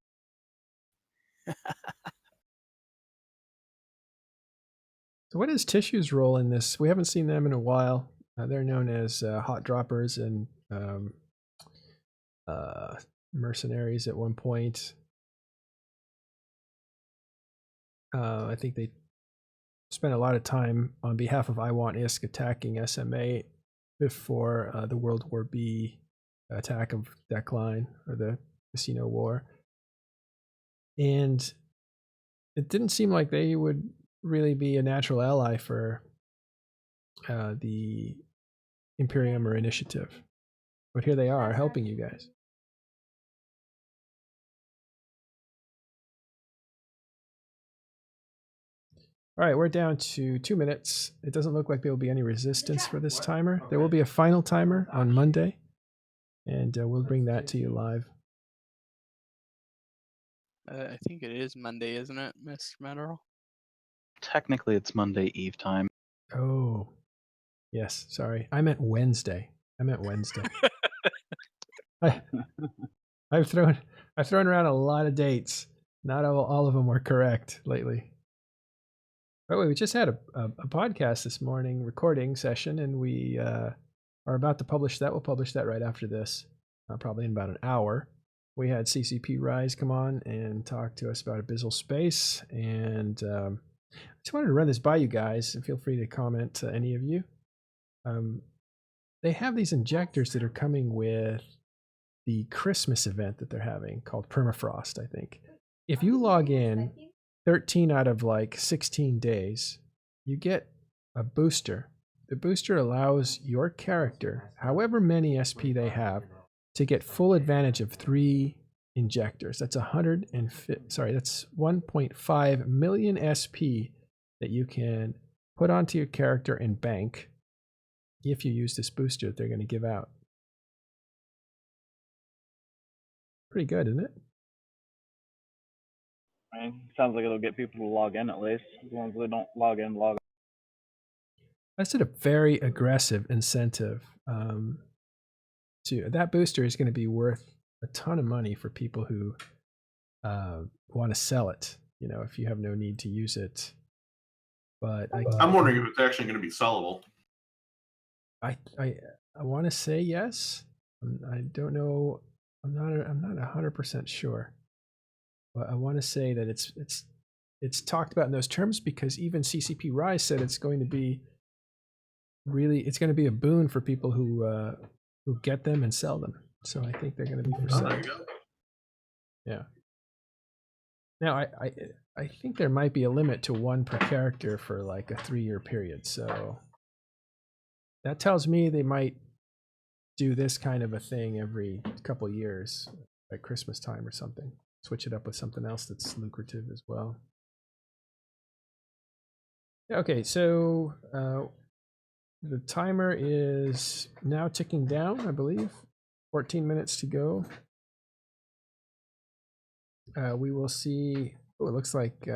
So what is Tissue's role in this? We haven't seen them in a while. They're known as hot droppers and mercenaries at one point. I think they spent a lot of time on behalf of I Want ISK attacking SMA before the World War B attack of Decline, or the Casino War. And it didn't seem like they would really be a natural ally for the Imperium or Initiative. But here they are, helping you guys. All right, we're down to 2 minutes. It doesn't look like there will be any resistance for this timer. There will be a final timer on Monday, and we'll bring that to you live. I think it is Monday, isn't it, Mr. Matterall? Technically, it's Monday Eve time. Oh, yes. Sorry, I meant Wednesday. I've thrown around a lot of dates. Not all of them were correct lately. By the way, we just had a podcast this morning, recording session, and we are about to publish that. We'll publish that right after this, probably in about an hour. We had CCP Rise come on and talk to us about Abyssal Space, and I just wanted to run this by you guys, and feel free to comment, any of you. They have these injectors that are coming with the Christmas event that they're having called Permafrost, I think. If you log in 13 out of like 16 days, you get a booster. The booster allows your character, however many SP they have, to get full advantage of 3 injectors. That's 1.5 million SP that you can put onto your character and bank if you use this booster that they're going to give out. Pretty good, isn't it? I mean, sounds like it'll get people to log in at least. As long as they don't log in, log out. That's a very aggressive incentive. That booster is going to be worth a ton of money for people who want to sell it. If you have no need to use it. But I'm wondering if it's actually going to be sellable. I want to say yes. I don't know. I'm not 100% sure. But I want to say that it's talked about in those terms, because even CCP Rise said it's going to be really, it's going to be a boon for people who get them and sell them. So I think they're going to be for Oh, sale. there you go. Yeah. Now I think there might be a limit to 1 per character for like a 3-year period. So that tells me they might do this kind of a thing every couple years at Christmas time or something. Switch it up with something else that's lucrative as well. Okay, so the timer is now ticking down, I believe. 14 minutes to go. We will see. Oh, it looks like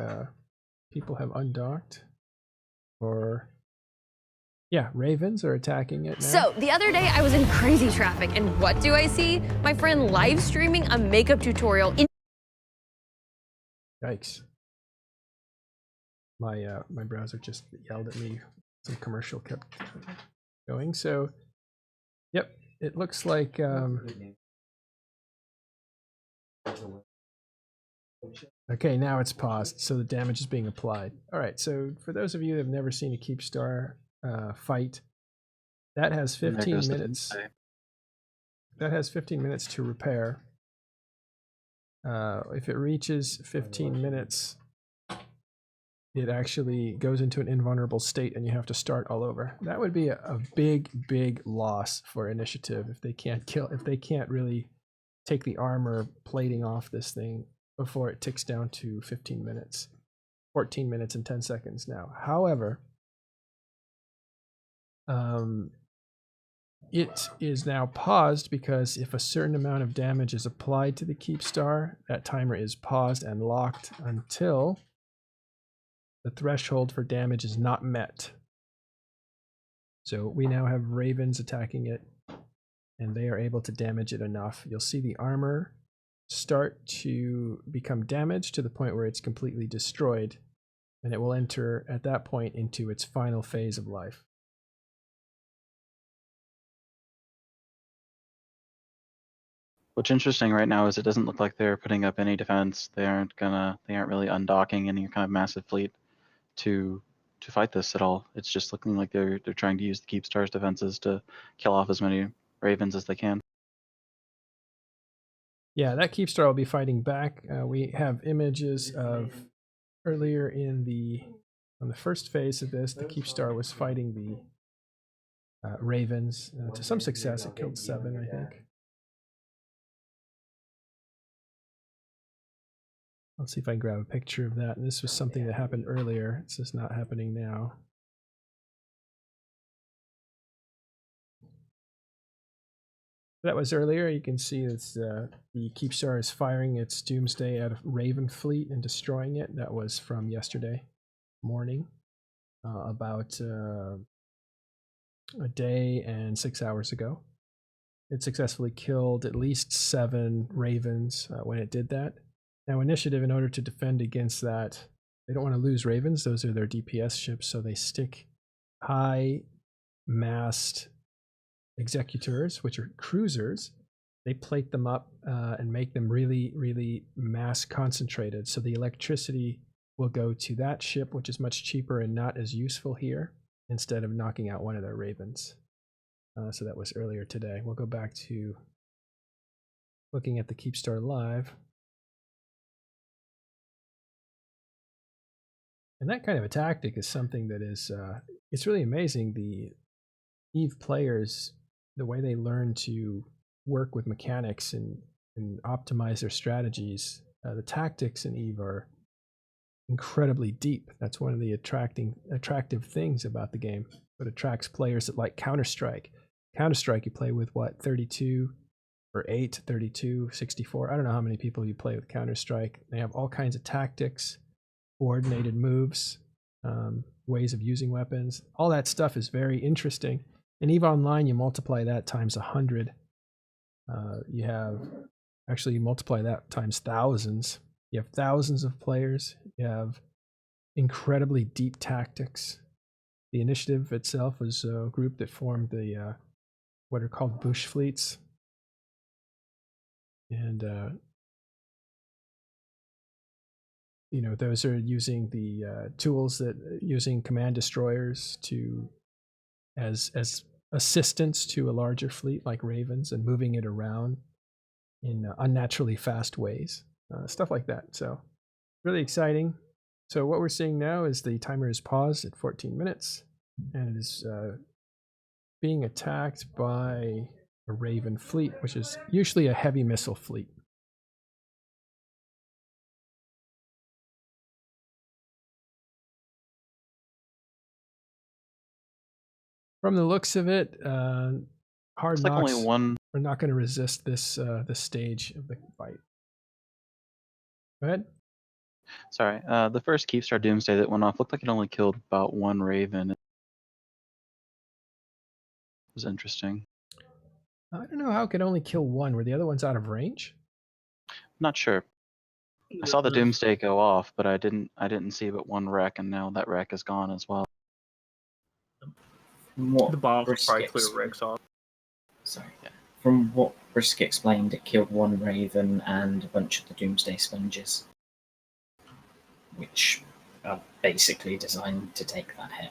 people have undocked. Or, yeah, ravens are attacking it now. So, the other day I was in crazy traffic, and what do I see? My friend live streaming a makeup tutorial in. Yikes. My browser just yelled at me. Some commercial kept going. So, yep, it looks like okay, now it's paused, so the damage is being applied. All right, so for those of you that have never seen a Keepstar fight, that has 15 minutes. That has 15 minutes to repair. If it reaches 15 minutes, it actually goes into an invulnerable state and you have to start all over. That would be a big loss for initiative if they can't really take the armor plating off this thing before it ticks down to 15 minutes. 14 minutes and 10 seconds now. However, it is now paused because if a certain amount of damage is applied to the Keepstar, that timer is paused and locked until the threshold for damage is not met. So we now have ravens attacking it, and they are able to damage it enough. You'll see the armor start to become damaged to the point where it's completely destroyed, and it will enter at that point into its final phase of life. What's interesting right now is it doesn't look like they're putting up any defense. They aren't really undocking any kind of massive fleet to fight this at all. It's just looking like they're trying to use the Keepstar's defenses to kill off as many ravens as they can. Yeah, that Keepstar will be fighting back. We have images of earlier on the first phase of this, the Keepstar was fighting the ravens to some success. It killed 7, I think. Let's see if I can grab a picture of that. And this was something that happened earlier. It's just not happening now. That was earlier. You can see it's, the Keepstar is firing its Doomsday out of Raven Fleet and destroying it. That was from yesterday morning, about a day and 6 hours ago. It successfully killed at least 7 ravens when it did that. Now, Initiative, in order to defend against that, they don't want to lose ravens. Those are their DPS ships, so they stick high-mast executors, which are cruisers. They plate them up and make them really mass concentrated. So the electricity will go to that ship, which is much cheaper and not as useful here, instead of knocking out one of their ravens. So that was earlier today. We'll go back to looking at the Keepstar live. And that kind of a tactic is something that is, it's really amazing. The EVE players, the way they learn to work with mechanics and optimize their strategies, the tactics in EVE are incredibly deep. That's one of the attractive things about the game. It attracts players that like Counter-Strike. Counter-Strike, you play with what, 32 or 8, 32, 64. I don't know how many people you play with Counter-Strike. They have all kinds of tactics, coordinated moves, ways of using weapons. All that stuff is very interesting. In EVE Online, you multiply that times 100. You multiply that times thousands. You have thousands of players. You have incredibly deep tactics. The Initiative itself was a group that formed the what are called bush fleets. And those are using the tools using command destroyers to as assistance to a larger fleet like Ravens and moving it around in unnaturally fast ways, stuff like that. So really exciting. So what we're seeing now is the timer is paused at 14 minutes, and it is being attacked by a Raven fleet, which is usually a heavy missile fleet. From the looks of it, Hard It's like Knocks only one. are not going to resist this stage of the fight. Go ahead. Sorry, the first Keepstar Doomsday that went off looked like it only killed about one Raven. It was interesting. I don't know how it could only kill one. Were the other ones out of range? Not sure. I saw the Doomsday go off, but I didn't see but one wreck, and now that wreck is gone as well. From what The bombs will probably Brisket clear Rex off. Sorry. From what Brisket explained, it killed one Raven and a bunch of the Doomsday Sponges, which are basically designed to take that hit.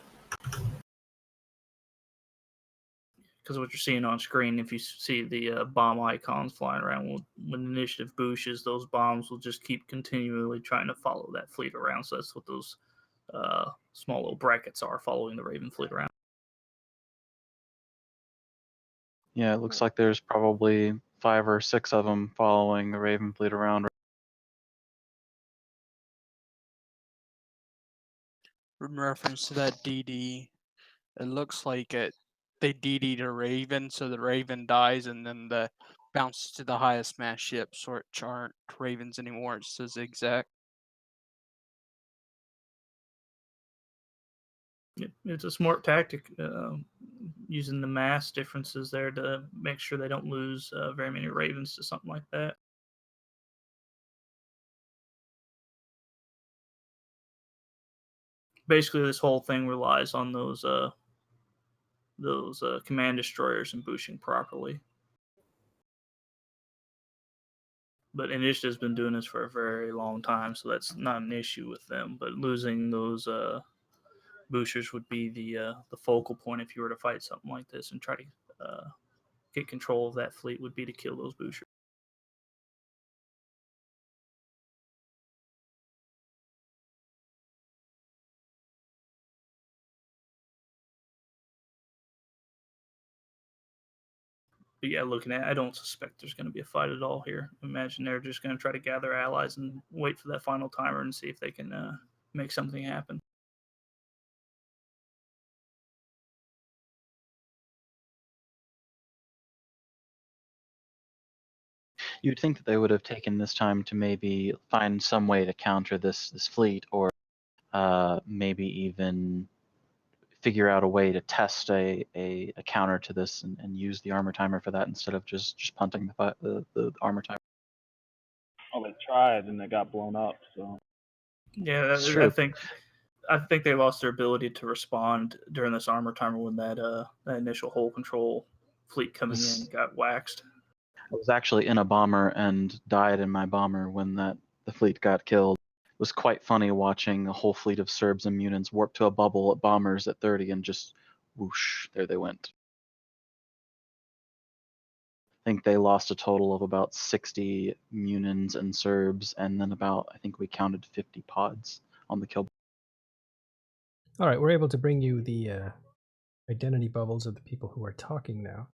Because what you're seeing on screen, if you see the bomb icons flying around, when initiative bushes, those bombs will just keep continually trying to follow that fleet around. So that's what those small little brackets are, following the Raven fleet around. Yeah, it looks like there's probably 5 or 6 of them following the Raven fleet around. In reference to that DD, it looks like they DD'd a Raven, so the Raven dies, and then the bounces to the highest mass ships, which aren't Ravens anymore. It's a zigzag. It's a smart tactic, using the mass differences there to make sure they don't lose very many Ravens to something like that. Basically, this whole thing relies on those command destroyers and bushing properly. But Initiative's been doing this for a very long time, so that's not an issue with them. But losing those boosters would be the focal point if you were to fight something like this and try to get control of that fleet, would be to kill those boosters. But yeah, looking at it, I don't suspect there's going to be a fight at all here. Imagine they're just going to try to gather allies and wait for that final timer and see if they can make something happen. You'd think that they would have taken this time to maybe find some way to counter this fleet, or maybe even figure out a way to test a counter to this and use the armor timer for that instead of just punting the armor timer. Well, they tried and they got blown up. So Yeah, That's true. I think they lost their ability to respond during this armor timer when that initial hull control fleet coming in got waxed. I was actually in a bomber and died in my bomber when the fleet got killed. It was quite funny watching a whole fleet of Serbs and Munins warp to a bubble at bombers at 30 and just whoosh, there they went. I think they lost a total of about 60 Munins and Serbs, and then I think we counted 50 pods on the kill. All right, we're able to bring you the identity bubbles of the people who are talking now.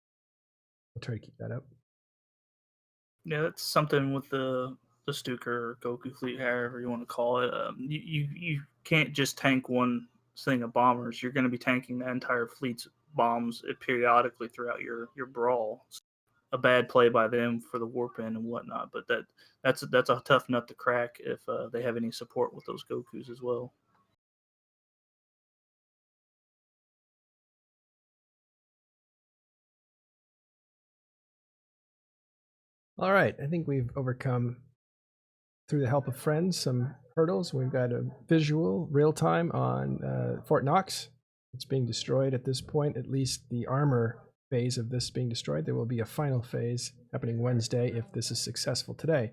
We'll try to keep that up. Yeah, that's something with the Stuka or Goku fleet, however you want to call it. You can't just tank one thing of bombers. You're going to be tanking that entire fleet's bombs periodically throughout your brawl. It's a bad play by them for the warp in and whatnot, but that's a tough nut to crack if they have any support with those Gokus as well. All right, I think we've overcome, through the help of friends, some hurdles. We've got a visual, real time on Fort Knox. It's being destroyed at this point, at least the armor phase of this being destroyed. There will be a final phase happening Wednesday if this is successful today.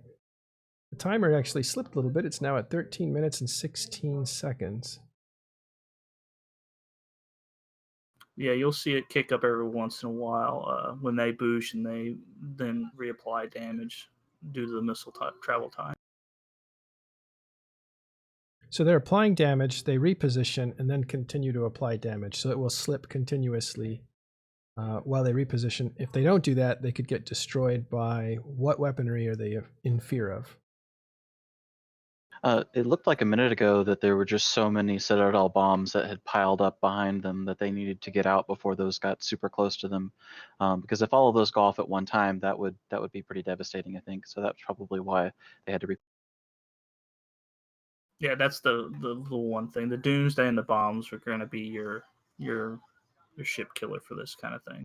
The timer actually slipped a little bit. It's now at 13 minutes and 16 seconds. Yeah, you'll see it kick up every once in a while when they boosh and they then reapply damage due to the missile travel time. So they're applying damage, they reposition, and then continue to apply damage. So it will slip continuously while they reposition. If they don't do that, they could get destroyed by what weaponry are they in fear of? It looked like a minute ago that there were just so many Citadel bombs that had piled up behind them that they needed to get out before those got super close to them. Because if all of those go off at one time, that would be pretty devastating, I think. So that's probably why they had to. Yeah, that's the one thing. The Doomsday and the bombs are going to be your ship killer for this kind of thing.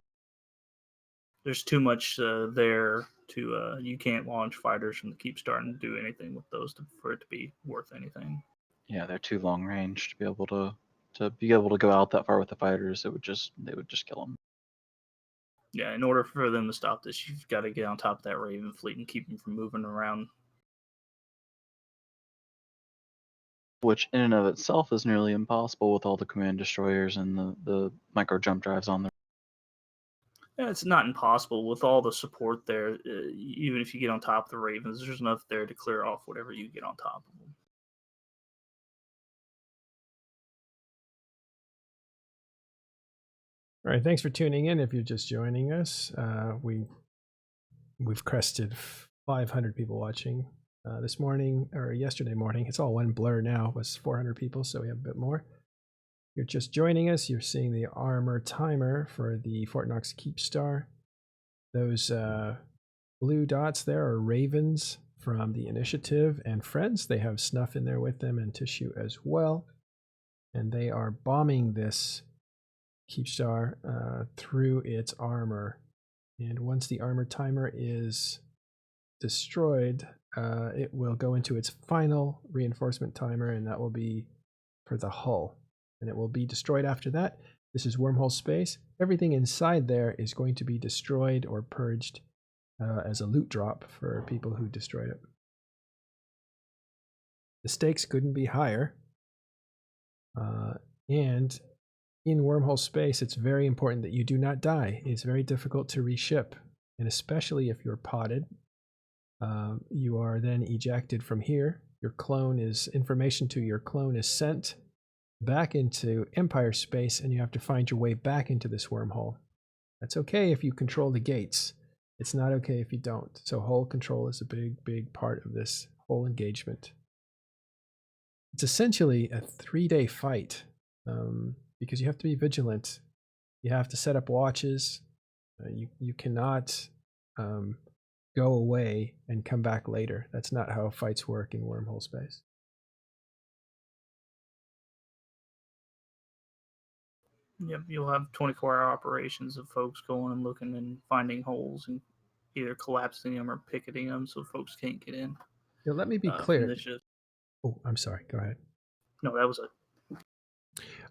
There's too much there to you can't launch fighters from the Keepstar and do anything with those for it to be worth anything. Yeah, they're too long range to be able to go out that far with the fighters. They would just kill them. Yeah, in order for them to stop this, you've got to get on top of that Raven fleet and keep them from moving around. Which in and of itself is nearly impossible with all the command destroyers and the micro jump drives on there. Yeah, it's not impossible with all the support there. Even if you get on top of the Ravens, there's enough there to clear off whatever you get on top of them. All right, thanks for tuning in. If you're just joining us, we've crested 500 people watching this morning or yesterday morning. It's all one blur now. It was 400 people, so we have a bit more. You're just joining us. You're seeing the armor timer for the Fort Knox Keepstar. Those blue dots there are Ravens from the Initiative and friends. They have Snuff in there with them and Tissue as well. And they are bombing this Keepstar through its armor. And once the armor timer is destroyed, it will go into its final reinforcement timer, and that will be for the hull. And it will be destroyed after that. This is wormhole space. Everything inside there is going to be destroyed or purged as a loot drop for people who destroyed it. The stakes couldn't be higher. And in wormhole space, it's very important that you do not die. It's very difficult to reship, and especially if you're potted, you are then ejected from here. Your clone information to your clone is sent back into Empire space, and you have to find your way back into this wormhole. That's okay if you control the gates. It's not okay if you don't. So hull control is a big part of this whole engagement. It's essentially a 3-day fight because you have to be vigilant. You have to set up watches. You cannot go away and come back later. That's not how fights work in wormhole space. Yep, you'll have 24-hour operations of folks going and looking and finding holes and either collapsing them or picketing them so folks can't get in. Yeah, let me be clear. Oh, I'm sorry. Go ahead. No, that was it.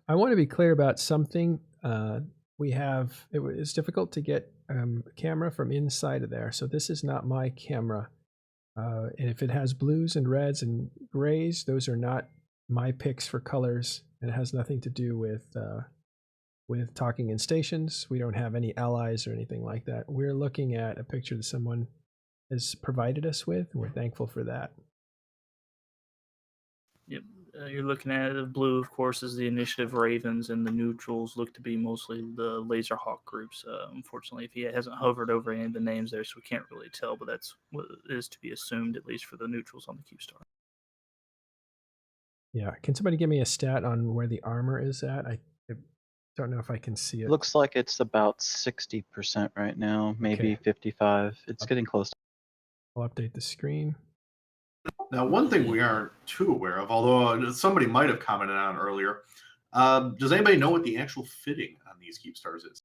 I want to be clear about something. It's difficult to get a camera from inside of there. So this is not my camera. And if it has blues and reds and grays, those are not my picks for colors. And it has nothing to do with talking in stations. We don't have any allies or anything like that. We're looking at a picture that someone has provided us with, and we're thankful for that. Yep. You're looking at the blue, of course, is the Initiative Ravens, and the neutrals look to be mostly the Laserhawk groups. Unfortunately, if he hasn't hovered over any of the names there, so we can't really tell, but that's what is to be assumed, at least for the neutrals on the Keepstar. Yeah. Can somebody give me a stat on where the armor is at? I don't know if I can see it. Looks like it's about 60% right now, maybe 55. It's getting close. I'll update the screen. Now, one thing we aren't too aware of, although somebody might have commented on earlier, does anybody know what the actual fitting on these Keepstars is?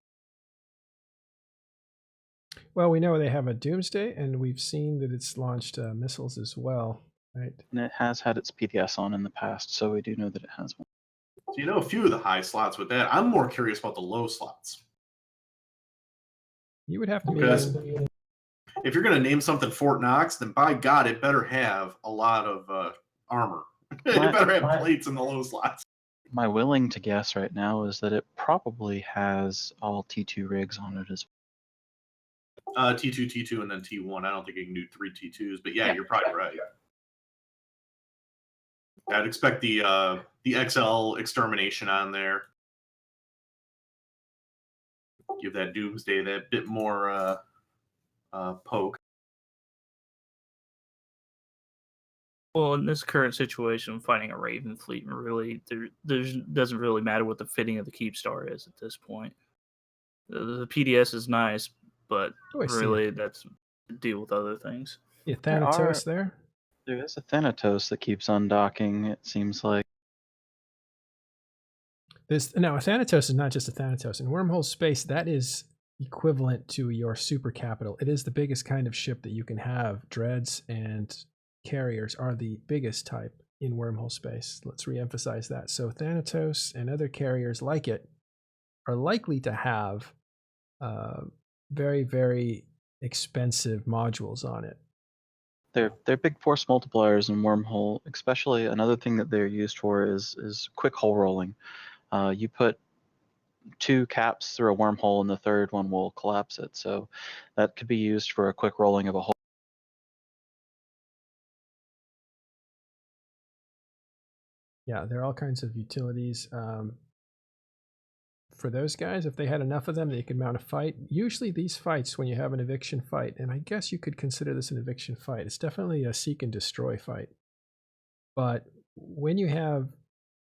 Well, we know they have a Doomsday, and we've seen that it's launched missiles as well, right? And it has had its PDS on in the past, so we do know that it has one. So you know a few of the high slots with that. I'm more curious about the low slots. You would have to because if you're going to name something Fort Knox, then by God, it better have a lot of armor. It better have plates in the low slots. My willing to guess right now is that it probably has all T2 rigs on it as T2, T2, and then T1. I don't think you can do 3 T2s, but yeah, you're probably right. I'd expect the XL extermination on there. Give that Doomsday that bit more poke. Well, in this current situation, fighting a Raven fleet really doesn't really matter what the fitting of the Keepstar is at this point. The PDS is nice, but Oh, I see really that's to deal with other things. Yeah, There are- Thanatos there. There is a Thanatos that keeps undocking, it seems like. Now, a Thanatos is not just a Thanatos. In Wormhole Space, that is equivalent to your super capital. It is the biggest kind of ship that you can have. Dreads and carriers are the biggest type in Wormhole Space. Let's reemphasize that. So Thanatos and other carriers like it are likely to have very, very expensive modules on it. They're big force multipliers in Wormhole, especially another thing that they're used for is quick hull rolling. You put 2 caps through a wormhole and the third one will collapse it. So that could be used for a quick rolling of a hull. Yeah, there are all kinds of utilities. For those guys, if they had enough of them, they could mount a fight. Usually these fights, when you have an eviction fight, and I guess you could consider this an eviction fight, it's definitely a seek and destroy fight. But when you have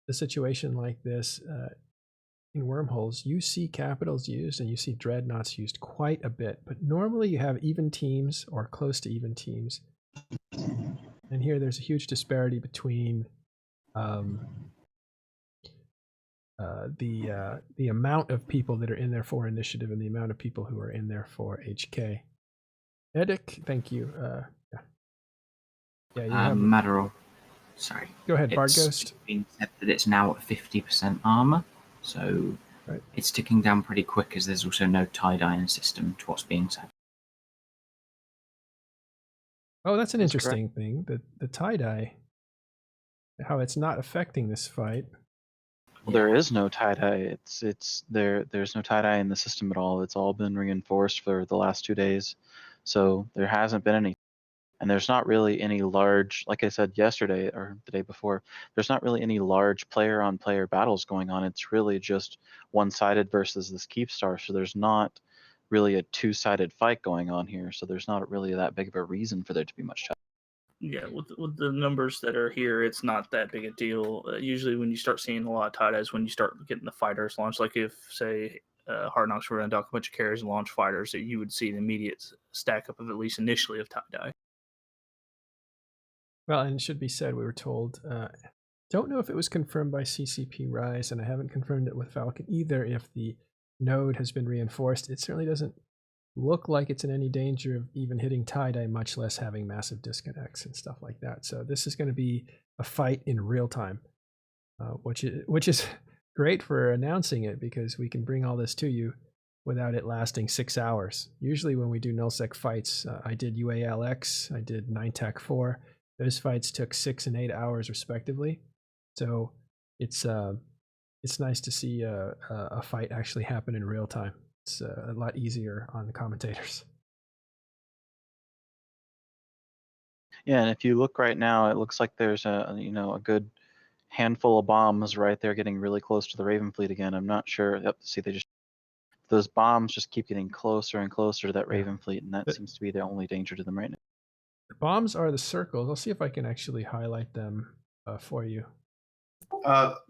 a situation like this in Wormholes, you see capitals used and you see dreadnoughts used quite a bit. But normally you have even teams or close to even teams. And here there's a huge disparity between the amount of people that are in there for initiative and the amount of people who are in there for HK. Edic, thank you. Yeah, you have Madarol. Sorry. Go ahead, Bard It's Ghost. been said that it's now at 50% armor, so Right. it's ticking down pretty quick as there's also no tie-dye in the system to what's being said. Oh, that's an That's interesting thing. The tie-dye, how it's not affecting this fight. Well, there is no tie-dye. There's no tie-dye in the system at all. It's all been reinforced for the last 2 days. So there hasn't been any. And there's not really any large, like I said yesterday or the day before, there's not really any large player-on-player battles going on. It's really just one-sided versus this Keepstar. So there's not really a two-sided fight going on here. So there's not really that big of a reason for there to be much tie. Yeah, with the numbers that are here, it's not that big a deal. Usually, when you start seeing a lot of tie-dyes, when you start getting the fighters launched, like if, say, Hard Knocks were going to dock a bunch of carriers and launch fighters, that you would see an immediate stack up of at least initially of tie-dye. Well, and it should be said, we were told, don't know if it was confirmed by CCP Rise, and I haven't confirmed it with Falcon either, if the node has been reinforced. It certainly doesn't look like it's in any danger of even hitting tie-dye, much less having massive disconnects and stuff like that. So this is going to be a fight in real time, which is great for announcing it, because we can bring all this to you without it lasting 6 hours. Usually when we do nullsec fights, I did UALX, I did 9TAC4. Those fights took 6 and 8 hours respectively. So it's nice to see a fight actually happen in real time. It's a lot easier on the commentators. Yeah, and if you look right now, it looks like there's a good handful of bombs right there getting really close to the Raven fleet again. I'm not sure. Yep, see, those bombs just keep getting closer and closer to that Raven fleet, and that seems to be the only danger to them right now. The bombs are the circles. I'll see if I can actually highlight them for you.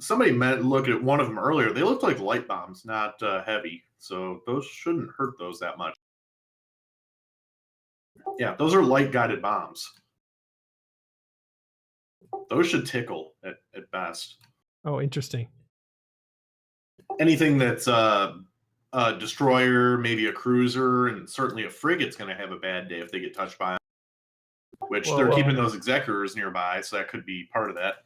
Somebody looked at one of them earlier. They looked like light bombs, not heavy. So those shouldn't hurt those that much. Yeah, those are light guided bombs. Those should tickle at best. Oh, interesting. Anything that's a destroyer, maybe a cruiser, and certainly a frigate's going to have a bad day if they get touched by them. Which they're keeping those executors nearby, so that could be part of that.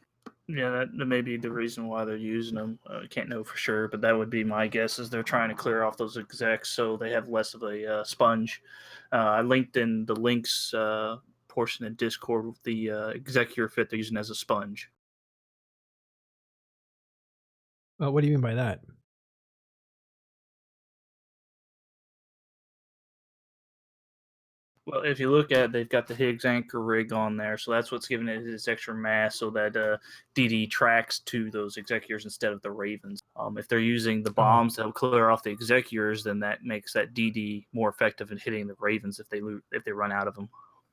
Yeah, that may be the reason why they're using them. Can't know for sure, but that would be my guess, is they're trying to clear off those execs so they have less of a sponge. I linked in the links portion in Discord with the executor fit they're using as a sponge. What do you mean by that? Well, if you look at it, they've got the Higgs anchor rig on there, so that's what's giving it its extra mass, so that DD tracks to those executors instead of the Ravens. If they're using the bombs that'll clear off the executors, then that makes that DD more effective in hitting the Ravens if they run out of them.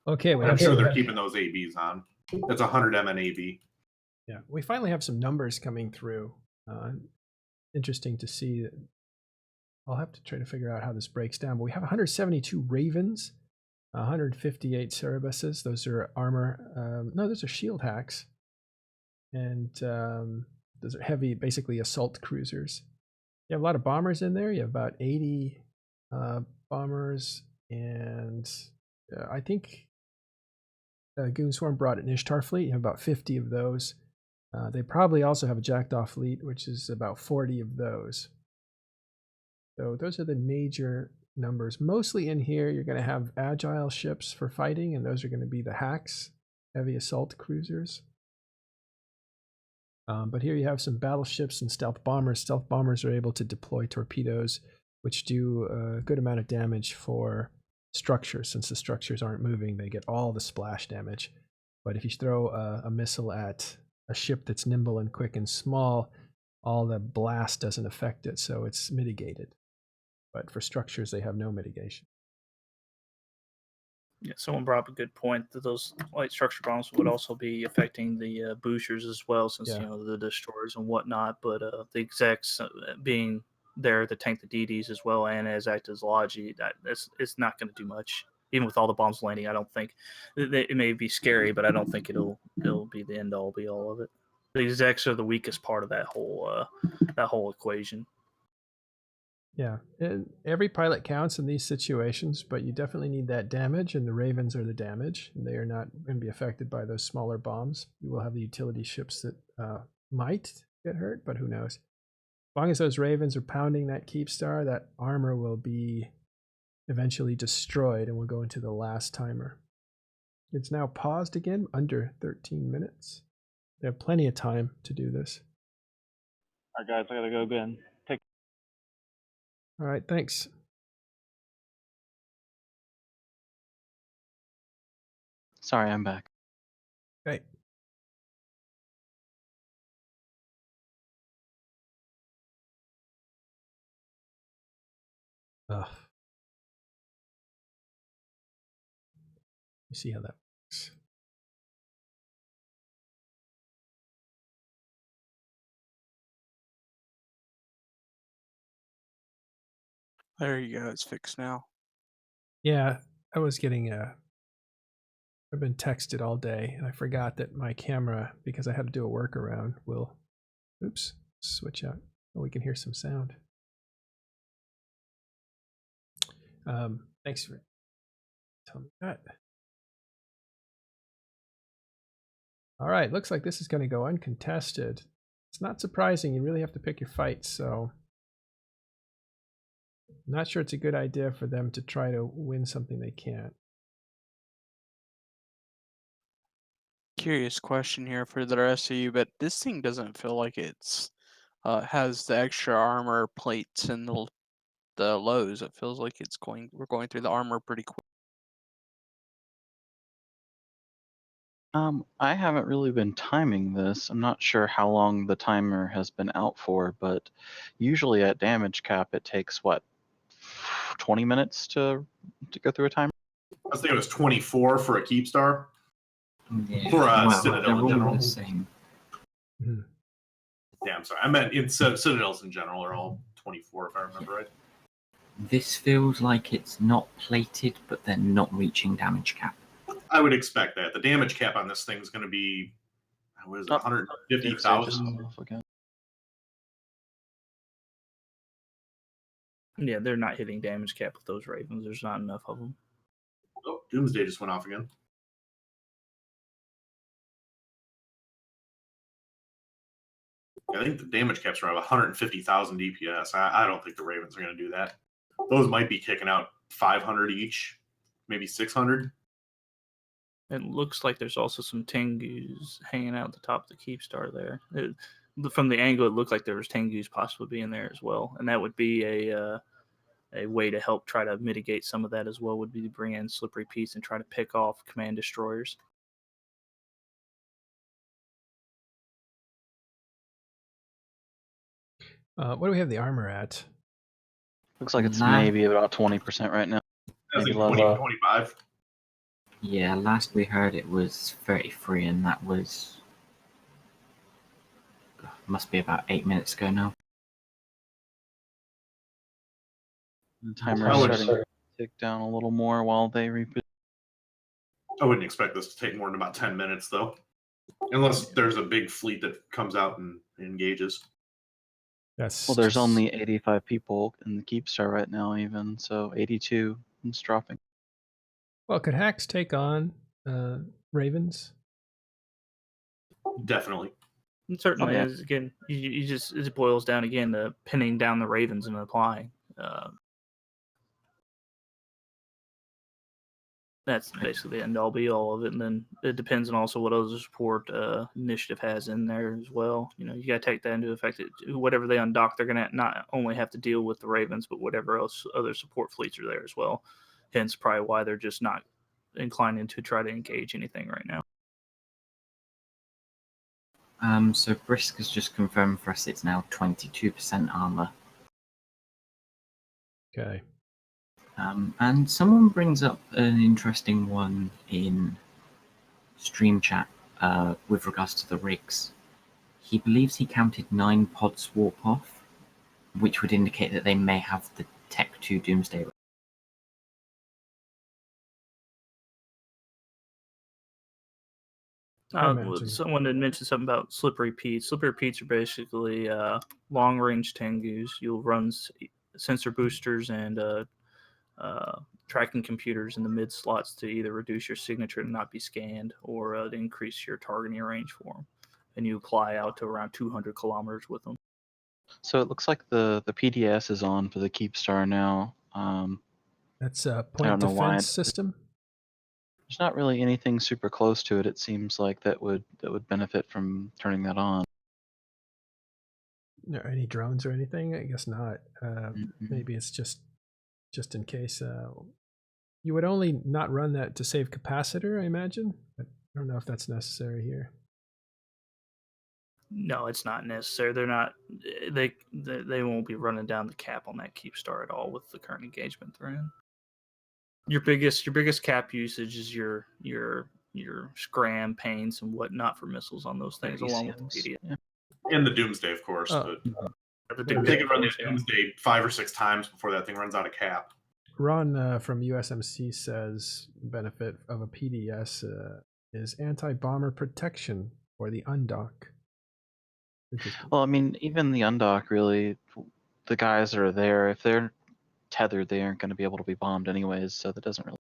Okay, I'm sure they're keeping those ABs on. That's 100 MN AB. Yeah, we finally have some numbers coming through. Interesting to see. I'll have to try to figure out how this breaks down, but we have 172 Ravens, 158 Cerebuses. Those are armor. No, those are shield hacks. And those are heavy, basically assault cruisers. You have a lot of bombers in there. You have about 80 bombers. And I think Goonswarm brought an Ishtar fleet. You have about 50 of those. They probably also have a Jackdaw fleet, which is about 40 of those. So those are the major numbers. Mostly in here, you're going to have agile ships for fighting, and those are going to be the hacks, heavy assault cruisers. But here you have some battleships and stealth bombers. Stealth bombers are able to deploy torpedoes, which do a good amount of damage for structures. Since the structures aren't moving, they get all the splash damage. But if you throw a missile at a ship that's nimble and quick and small, all the blast doesn't affect it, so it's mitigated. But for structures, they have no mitigation. Yeah, someone brought up a good point that those light structure bombs would also be affecting the boosters as well, since the destroyers and whatnot. But the execs being there to tank the DDs as well, and as act as Logi, it's not going to do much. Even with all the bombs landing, I don't think it may be scary, but I don't think it'll be the end all be all of it. The execs are the weakest part of that whole equation. Yeah, and every pilot counts in these situations, but you definitely need that damage, and the Ravens are the damage. And they are not going to be affected by those smaller bombs. You will have the utility ships that might get hurt, but who knows? As long as those Ravens are pounding that Keepstar, that armor will be eventually destroyed, and we'll go into the last timer. It's now paused again, under 13 minutes. They have plenty of time to do this. All right, guys, I gotta go again. All right, thanks. Sorry, I'm back. Great. Ugh. You see how that works. There you go. It's fixed now. Yeah, I was getting I've been texted all day, and I forgot that my camera, because I had to do a workaround, will, oops, switch out. Oh, we can hear some sound. Thanks for telling me that. All right, looks like this is going to go uncontested. It's not surprising. You really have to pick your fights, so I'm not sure it's a good idea for them to try to win something they can't. Curious question here for the rest of you, but this thing doesn't feel like it's has the extra armor plates and the lows. It feels like we're going through the armor pretty quick. I haven't really been timing this. I'm not sure how long the timer has been out for, but usually at damage cap it takes what, 20 minutes to go through a timer? I think it was 24 for a Keepstar. Yeah. For they're Citadel in all general. the same. Yeah, I'm sorry. I meant in Citadels in general are all 24, if I remember right. This feels like it's not plated, but they're not reaching damage cap. I would expect that. The damage cap on this thing is going to be, what is it, 150,000? Yeah, they're not hitting damage cap with those Ravens. There's not enough of them. Oh, Doomsday just went off again. I think the damage caps are around 150,000 DPS. I don't think the Ravens are going to do that. Those might be kicking out 500 each, maybe 600. It looks like there's also some Tengus hanging out at the top of the Keepstar there. from the angle, it looked like there was Tengus possibly being there as well, and that would be a way to help try to mitigate some of that as well. Would be to bring in Slippery Pete's and try to pick off command destroyers. What do we have the armor at? Looks like it's Nah. maybe about 20% right now. I think Maybe 20, lower. 25. Yeah, last we heard it was 33, and that was must be about 8 minutes ago now. The timer I is would- starting to tick down a little more while they reposition. I wouldn't expect this to take more than about 10 minutes, though. Unless there's a big fleet that comes out and engages. That's Well, there's just- only 85 people in the Keepstar right now, even so 82 is dropping. Well, could Hacks take on Ravens? Definitely. It certainly yeah. is. Again, you just it boils down again to pinning down the Ravens and applying. That's basically the end all be all of it, and then it depends on also what other support initiative has in there as well. You know, you got to take that into effect. Whatever they undock, they're going to not only have to deal with the Ravens, but whatever else other support fleets are there as well. Hence, probably why they're just not inclining to try to engage anything right now. So Brisk has just confirmed for us it's now 22% armor. Okay. And someone brings up an interesting one in stream chat with regards to the rigs. He believes he counted 9 pods warp off, which would indicate that they may have the Tech 2 Doomsday. imagine. Someone had mentioned something about Slippery Pete's. Slippery Pete's are basically long-range Tengus. You'll run sensor boosters and tracking computers in the mid slots to either reduce your signature to not be scanned or to increase your targeting range for them. And you fly out to around 200 kilometers with them. So it looks like the PDS is on for the Keepstar now. That's a I point don't know why defense system. There's not really anything super close to it. It seems like that would benefit from turning that on. Are any drones or anything? I guess not. Mhm. Maybe it's just in case. You would only not run that to save capacitor, I imagine. But I don't know if that's necessary here. No, it's not necessary. They're not. They won't be running down the cap on that Keepstar at all with the current engagement they're in. Your biggest cap usage is your scram, paints, and whatnot for missiles on those things, along with the VCMs. PDS. Yeah. And the Doomsday, of course. Oh. But they can run the Doomsday 5 or 6 times before that thing runs out of cap. Ron from USMC says the benefit of a PDS is anti-bomber protection for the undock. Interesting. Well, I mean, even the undock, really, the guys that are there, if they're tethered, they aren't going to be able to be bombed anyways, so that doesn't really.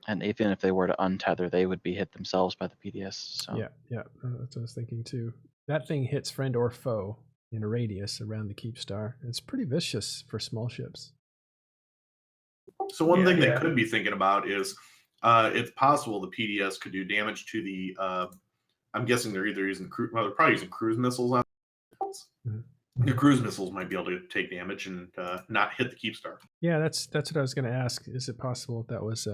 And even if they were to untether, they would be hit themselves by the PDS. So Yeah, that's what I was thinking too. That thing hits friend or foe in a radius around the Keepstar. It's pretty vicious for small ships. So one thing they could be thinking about is it's possible the PDS could do damage to the. I'm guessing they're either using they're probably using cruise missiles on. The cruise missiles might be able to take damage and not hit the Keepstar. Yeah, that's what I was going to ask. Is it possible if that was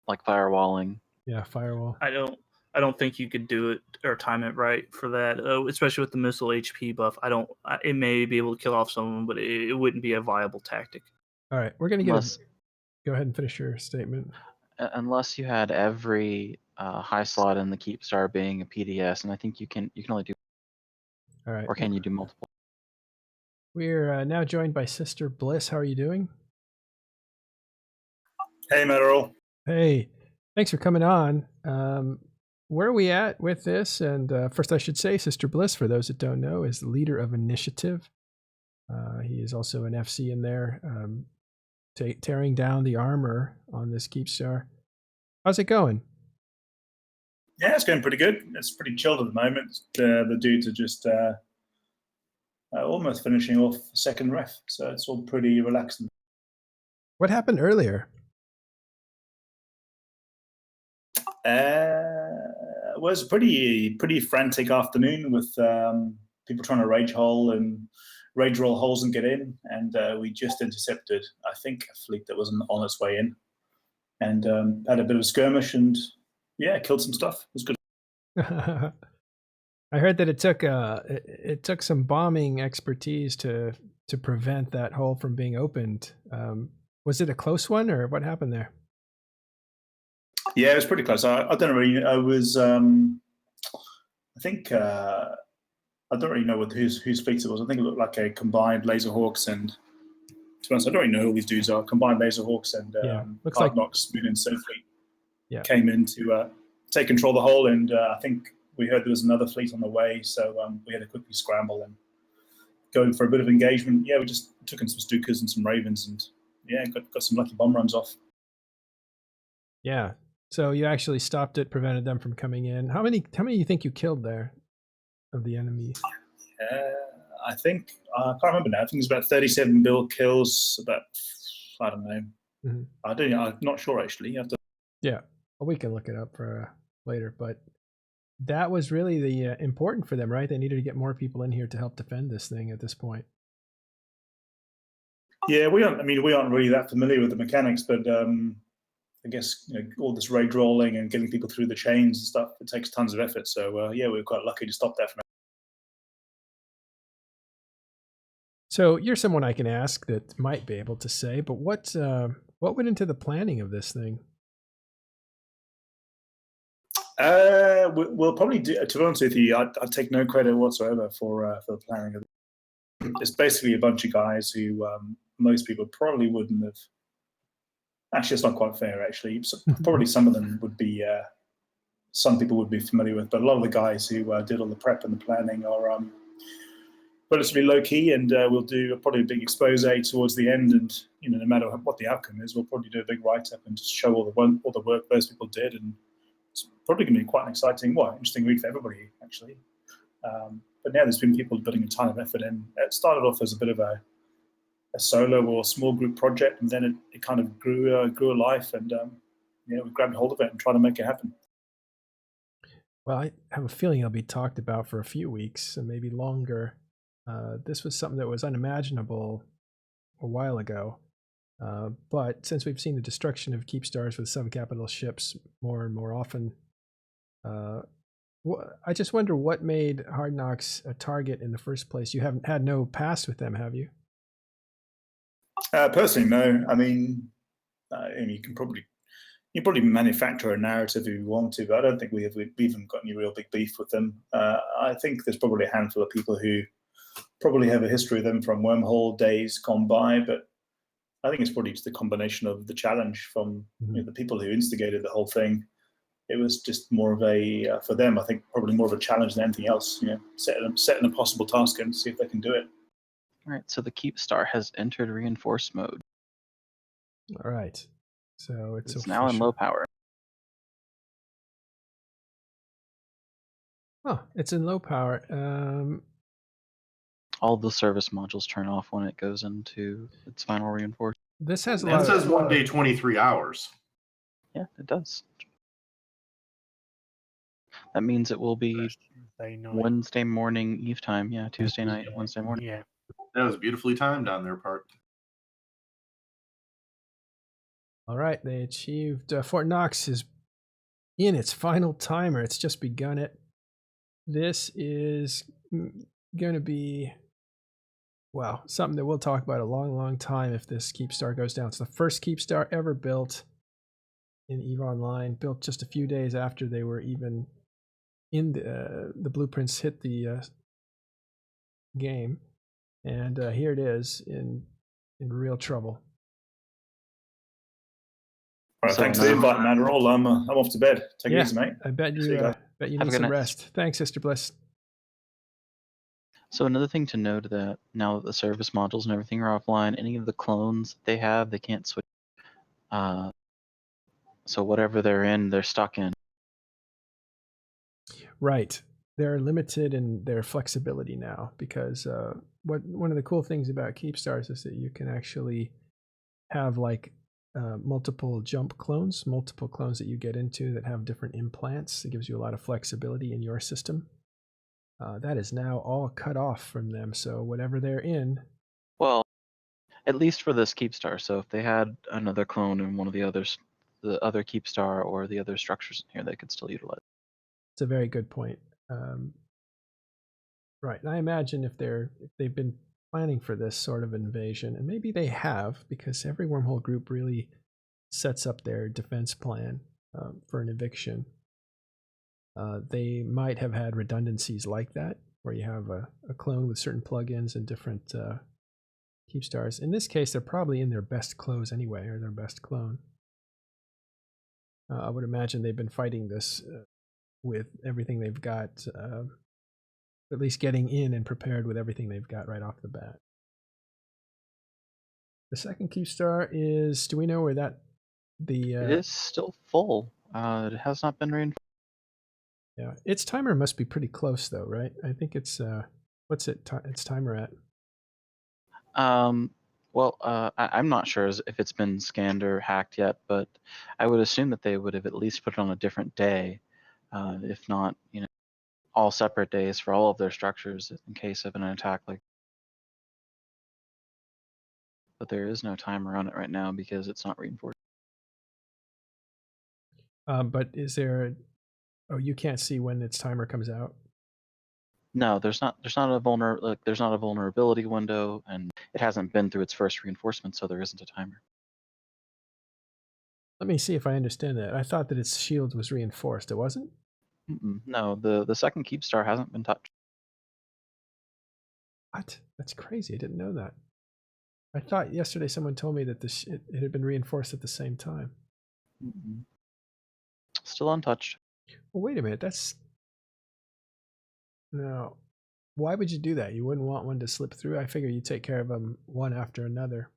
like firewalling. Yeah, firewall. I don't think you could do it or time it right for that, especially with the missile HP buff. It may be able to kill off some of them, but it wouldn't be a viable tactic. All right, we're going to get. Go ahead and finish your statement. Unless you had every high slot in the Keepstar being a PDS, and I think you can only do. All right. Or can you do multiple? We're now joined by Sister Bliss. How are you doing? Hey, Metal. Hey, thanks for coming on. Where are we at with this? And first, I should say, Sister Bliss, for those that don't know, is the leader of Initiative. He is also an FC in there, tearing down the armor on this Keepstar. How's it going? Yeah, it's going pretty good. It's pretty chilled at the moment. The dudes are just almost finishing off the second ref, so it's all pretty relaxing. What happened earlier? It was a pretty frantic afternoon with people trying to rage roll holes and get in, and we just intercepted, I think, a fleet that was on its way in, and had a bit of a skirmish, and yeah, killed some stuff. It was good. I heard that it took some bombing expertise to prevent that hole from being opened. Was it a close one, or what happened there? Yeah, it was pretty close. I don't really. I was. I think. I don't really know whose fleet it was. I think it looked like a combined Laserhawks and. To be honest, I don't really know who all these dudes are. Combined Laserhawks and looks like Knox Moon and Surf Fleet came in to take control of the hole, and I think we heard there was another fleet on the way, so we had to quickly scramble and go in for a bit of engagement. Yeah, we just took in some Stukas and some Ravens, and yeah, got some lucky bomb runs off. Yeah. So you actually stopped it, prevented them from coming in. How many do you think you killed there of the enemies? I think I can't remember now. I think it's about 37 bill kills. About I don't know. Mm-hmm. I'm not sure actually. You have to. Yeah, well, we can look it up for later. But that was really the important for them, right? They needed to get more people in here to help defend this thing at this point. Yeah, we aren't really that familiar with the mechanics, but I guess all this raid rolling and getting people through the chains and stuff, it takes tons of effort. So yeah, we were quite lucky to stop that from. So you're someone I can ask that might be able to say, but what went into the planning of this thing? We'll probably do. To be honest with you, I'd take no credit whatsoever for the planning of it. It's basically a bunch of guys who most people probably wouldn't have. Actually, it's not quite fair. Actually, probably some of them would be. Some people would be familiar with, but a lot of the guys who did all the prep and the planning are relatively low key, and we'll do probably a big expose towards the end. And no matter what the outcome is, we'll probably do a big write up and just show all the work those people did, and it's probably going to be quite an interesting read for everybody actually. But now there's been people putting a ton of effort in. It started off as a bit of a solo or small group project, and then it kind of grew a life, and we grabbed hold of it and tried to make it happen. Well, I have a feeling it'll be talked about for a few weeks and maybe longer. This was something that was unimaginable a while ago, but since we've seen the destruction of Keepstars with subcapital ships more and more often, I just wonder what made Hard Knocks a target in the first place. You haven't had no past with them, have you? Personally, no. I mean, you can probably manufacture a narrative if you want to, but I don't think we've even got any real big beef with them. I think there's probably a handful of people who probably have a history of them from wormhole days gone by, but I think it's probably just a combination of the challenge from the people who instigated the whole thing. It was just more of a for them, I think, probably more of a challenge than anything else. Setting a possible task and see if they can do it. All right, so the Keepstar has entered reinforced mode. All right, so it's now in low power. Oh, it's in low power. All the service modules turn off when it goes into its final reinforcement. This has It says 1 day, 23 hours. Yeah, it does. That means it will be Wednesday morning Eve time. Yeah, Tuesday night, Wednesday morning. Yeah. That was beautifully timed on their part. All right, they achieved. Fort Knox is in its final timer. It's just begun it. This is going to be, well, something that we'll talk about a long, long time if this Keepstar goes down. It's the first Keepstar ever built in EVE Online, built just a few days after they were even in the blueprints hit the game. And here it is in real trouble. All right, thanks for the invite, man. I'm off to bed. Take it easy, mate. I bet you need some rest. Thanks, Sister Bliss. So another thing to note that now that the service modules and everything are offline, any of the clones they have, they can't switch. So whatever they're in, they're stuck in. Right. They're limited in their flexibility now because one of the cool things about Keepstars is that you can actually have like multiple jump clones, multiple clones that you get into that have different implants. It gives you a lot of flexibility in your system. That is now all cut off from them. So whatever they're in, Well, at least for this Keepstar. So if they had another clone in one of the others, the other Keepstar or the other structures in here, they could still utilize. it's a very good point. Right, and I imagine if they've been planning for this sort of invasion, and maybe they have, because every wormhole group really sets up their defense plan for an eviction. They might have had redundancies like that, where you have a clone with certain plugins and different Keepstars. In this case, they're probably in their best clothes anyway, or their best clone. I would imagine they've been fighting this with everything they've got, at least getting in and prepared with everything they've got right off the bat. The second Keepstar is, do we know where that, It is still full. It has not been reinforced. Yeah, its timer must be pretty close though, right? I think it's, what's its timer at? Well, I'm not sure if it's been scanned or hacked yet, but I would assume that they would have at least put it on a different day, if not, all separate days for all of their structures in case of an attack like. But there is no timer on it right now because it's not reinforced. But is there? Oh, you can't see when its timer comes out. No, there's not a vulnerability window, and it hasn't been through its first reinforcement, so there isn't a timer. Let me see if I understand that. I thought that its shield was reinforced. It wasn't? No, the second Keepstar hasn't been touched. What? That's crazy. I didn't know that. I thought yesterday someone told me that it had been reinforced at the same time. Still untouched. Well, wait a minute. No. Why would you do that? You wouldn't want one to slip through. I figure you take care of them one after another.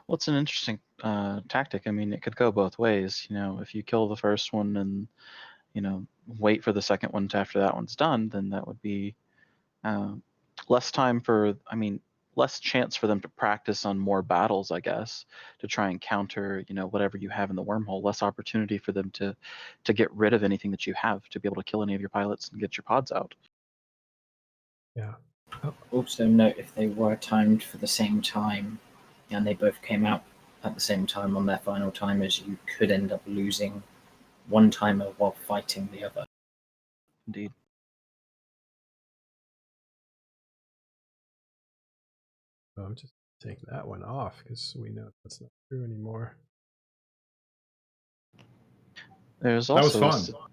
Well, it's an interesting tactic. I mean, it could go both ways. If you kill the first one and wait for the second one after that one's done, then that would be less time less chance for them to practice on more battles, I guess, to try and counter, whatever you have in the wormhole. Less opportunity for them to get rid of anything that you have, to be able to kill any of your pilots and get your pods out. Yeah. Also note, if they were timed for the same time and they both came out at the same time on their final timers, you could end up losing one timer while fighting the other. Indeed. I'm just taking that one off because we know that's not true anymore. There's That was also fun.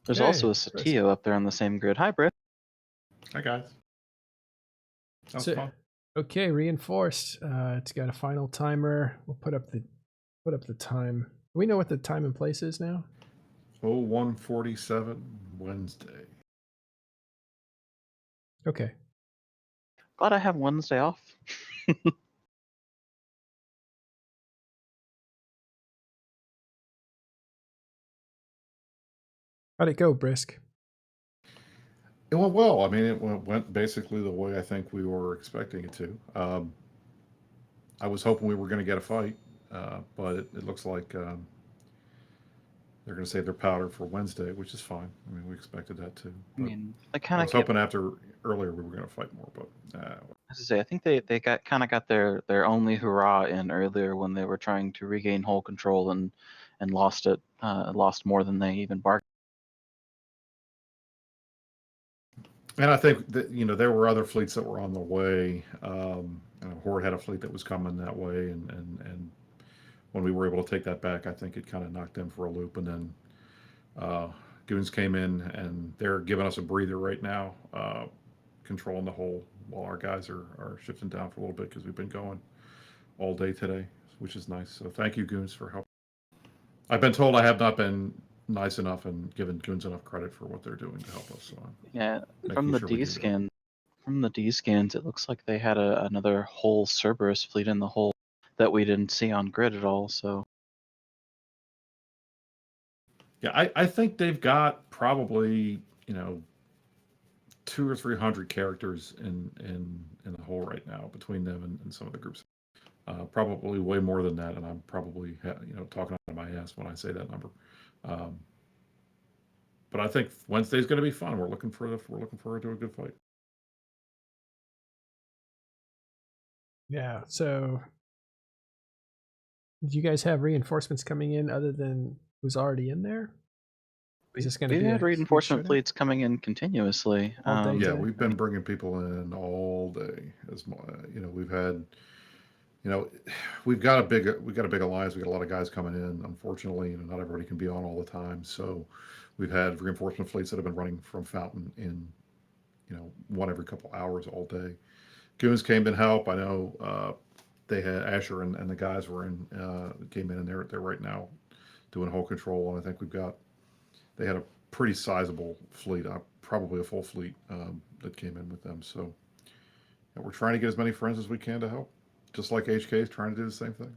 There's Hey, also a Chris. Satio up there on the same grid. Hi, Britt. Hi guys. That was So- fun. Okay, reinforced. It's got a final timer. We'll put up the time. Do we know what the time and place is now? 01:47 Wednesday. Okay. Glad I have Wednesday off. How'd it go, Brisk? It went well. I mean, it went basically the way I think we were expecting it to. I was hoping we were going to get a fight, but it looks like they're going to save their powder for Wednesday, which is fine. I mean, we expected that too. I But mean, I I kind was of hoping earlier we were going to fight more, but As I say, I think they got their only hurrah in earlier when they were trying to regain whole control and lost it, lost more than they even bargained. and I think that there were other fleets that were on the way. Horde had a fleet that was coming that way, and when we were able to take that back, I think it kind of knocked them for a loop. And then Goons came in, and they're giving us a breather right now, controlling the whole while our guys are shifting down for a little bit because we've been going all day today, which is nice. So thank you, Goons, for helping. I've been told I have not been nice enough and given Goons enough credit for what they're doing to help us. So Yeah, making from the sure we do that. From the D scans, it looks like they had another whole Cerberus fleet in the hole that we didn't see on grid at all. So Yeah, I think they've got probably 200 or 300 characters in the hole right now between them and some of the groups. Probably way more than that, and I'm probably talking out of my ass when I say that number. But I think Wednesday's going to be fun. We're looking forward to a good fight. Yeah. So, do you guys have reinforcements coming in other than who's already in there? Is this going to We've be had a reinforcement huge showdown? fleets coming in continuously. All day Yeah, today? we've been bringing people in all day. We've had, we've got a big alliance. We got a lot of guys coming in. Unfortunately, not everybody can be on all the time. So we've had reinforcement fleets that have been running from Fountain in, one every couple hours all day. Goons came in help. I know they had Asher and the guys came in, and they're right now doing hull control. And I think they had a pretty sizable fleet, probably a full fleet that came in with them. So we're trying to get as many friends as we can to help, just like HK is trying to do the same thing.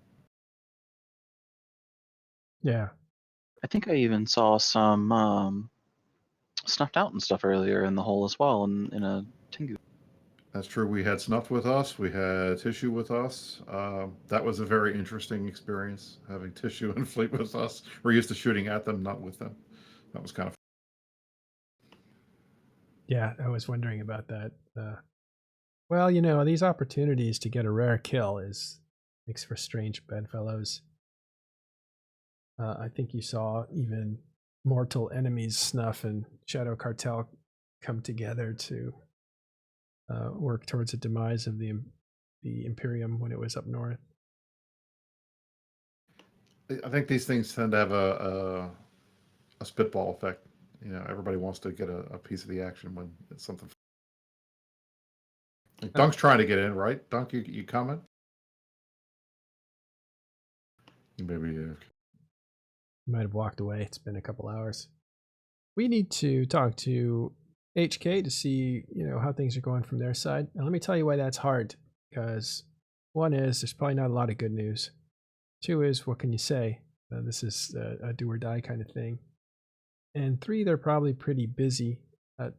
Yeah. I think I even saw some snuffed out and stuff earlier in the hole as well, in a Tengu. That's true. We had Snuffed with us. We had Tissue with us. That was a very interesting experience, having Tissue and Fleet with us. We're used to shooting at them, not with them. That was kind of fun. Yeah, I was wondering about that. Well, these opportunities to get a rare kill makes for strange bedfellows. I think you saw even Mortal Enemies Snuff and Shadow Cartel come together to work towards the demise of the Imperium when it was up north. I think these things tend to have a spitball effect. Everybody wants to get a piece of the action when it's something. Dunk's trying to get in, right? Dunk, you comment? Maybe You might have walked away. It's been a couple hours. We need to talk to HK to see, how things are going from their side. Now, let me tell you why that's hard. Because one is there's probably not a lot of good news. Two is, what can you say? This is a do or die kind of thing. And three, they're probably pretty busy.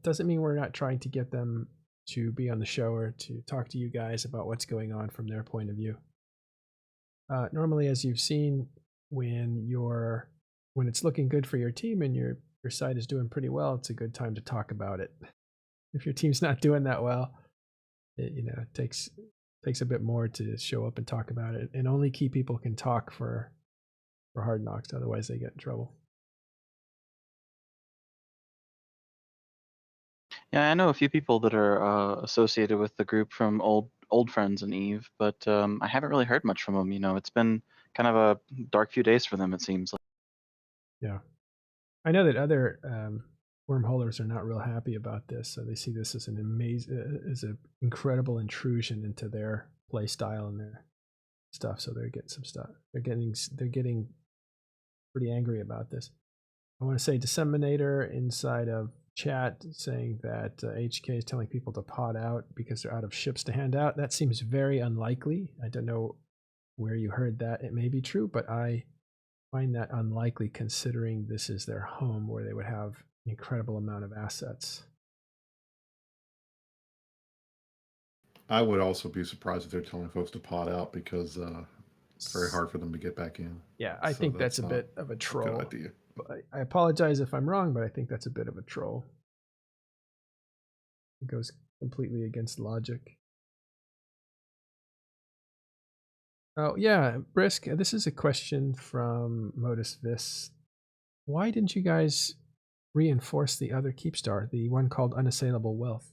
Doesn't mean we're not trying to get them to be on the show or to talk to you guys about what's going on from their point of view. Normally, as you've seen, when it's looking good for your team and your side is doing pretty well, it's a good time to talk about it. If your team's not doing that well, it takes a bit more to show up and talk about it. And only key people can talk for Hard Knocks, otherwise they get in trouble. Yeah, I know a few people that are associated with the group from old friends in Eve, but I haven't really heard much from them. It's been kind of a dark few days for them, it seems like. Yeah, I know that other wormholers are not real happy about this, so they see this as an incredible intrusion into their play style and their stuff. So they're getting some stuff. They're getting pretty angry about this. I want to say Disseminator inside of chat saying that HK is telling people to pod out because they're out of ships to hand out. That seems very unlikely. I don't know where you heard that. It may be true, but I find that unlikely considering this is their home where they would have an incredible amount of assets. I would also be surprised if they're telling folks to pod out because it's very hard for them to get back in. Yeah, I think that's a bit of a troll. Good idea. I apologize if I'm wrong, but I think that's a bit of a troll. It goes completely against logic. Oh, yeah, Brisk, this is a question from Modus Vis. Why didn't you guys reinforce the other Keepstar, the one called Unassailable Wealth?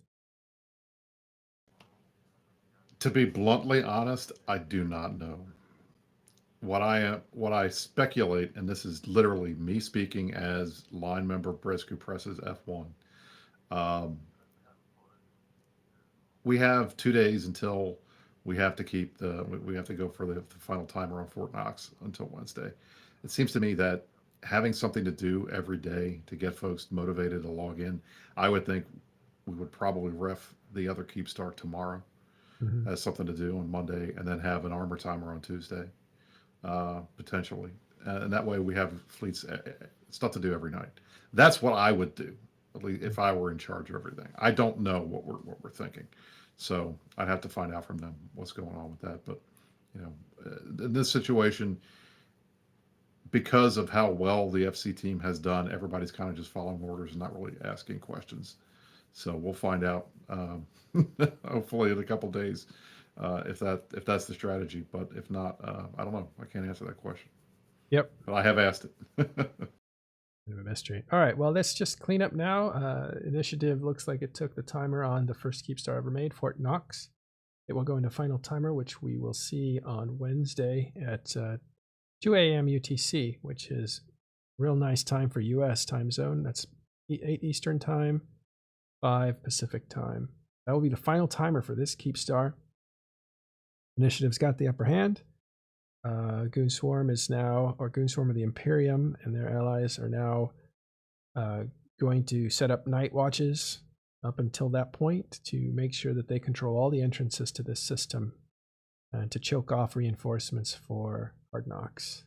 To be bluntly honest, I do not know. What I speculate, and this is literally me speaking as line member Brisk who presses F1. We have 2 days until we have to we have to go for the final timer on Fort Knox until Wednesday. It seems to me that having something to do every day to get folks motivated to log in, I would think we would probably ref the other Keepstar tomorrow as something to do on Monday, and then have an armor timer on Tuesday. Potentially, and that way we have fleets stuff to do every night. That's what I would do, at least if I were in charge of everything. I don't know what we're thinking, so I'd have to find out from them what's going on with that. But in this situation, because of how well the FC team has done, everybody's kind of just following orders and not really asking questions. So we'll find out, hopefully in a couple days, if that's the strategy. But if not, I don't know. I can't answer that question. Yep. But I have asked it. Bit of a mystery. All right, well, let's just clean up now. Initiative looks like it took the timer on the first Keep Star ever made, Fort Knox. It will go into final timer, which we will see on Wednesday at 2 a.m. UTC, which is real nice time for US time zone. That's 8 Eastern time, 5 Pacific time. That will be the final timer for this Keep Star. Initiative's got the upper hand. Goon Swarm is now, or Goon Swarm of the Imperium and their allies are now going to set up night watches up until that point to make sure that they control all the entrances to this system and to choke off reinforcements for Hard Knocks.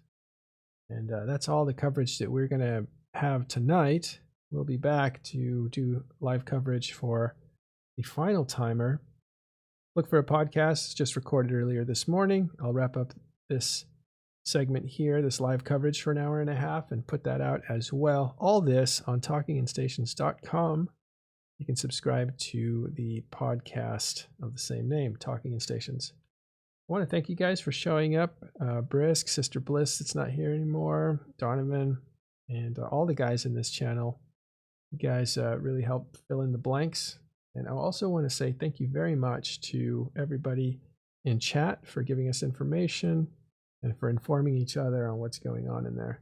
And that's all the coverage that we're going to have tonight. We'll be back to do live coverage for the final timer. Look for a podcast just recorded earlier this morning. I'll wrap up this segment here, this live coverage for an hour and a half, and put that out as well. All this on talkinginstations.com. You can subscribe to the podcast of the same name, Talking in Stations. I want to thank you guys for showing up. Brisk, Sister Bliss that's not here anymore, Donovan, and all the guys in this channel. You guys really help fill in the blanks. And I also want to say thank you very much to everybody in chat for giving us information and for informing each other on what's going on in there.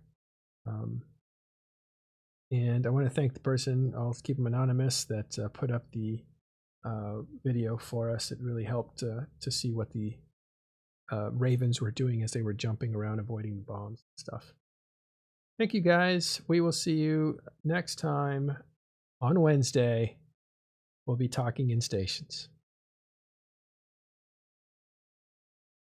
And I want to thank the person, I'll keep him anonymous, that put up the video for us. It really helped to see what the Ravens were doing as they were jumping around avoiding the bombs and stuff. Thank you guys. We will see you next time on Wednesday. We'll be talking in stations.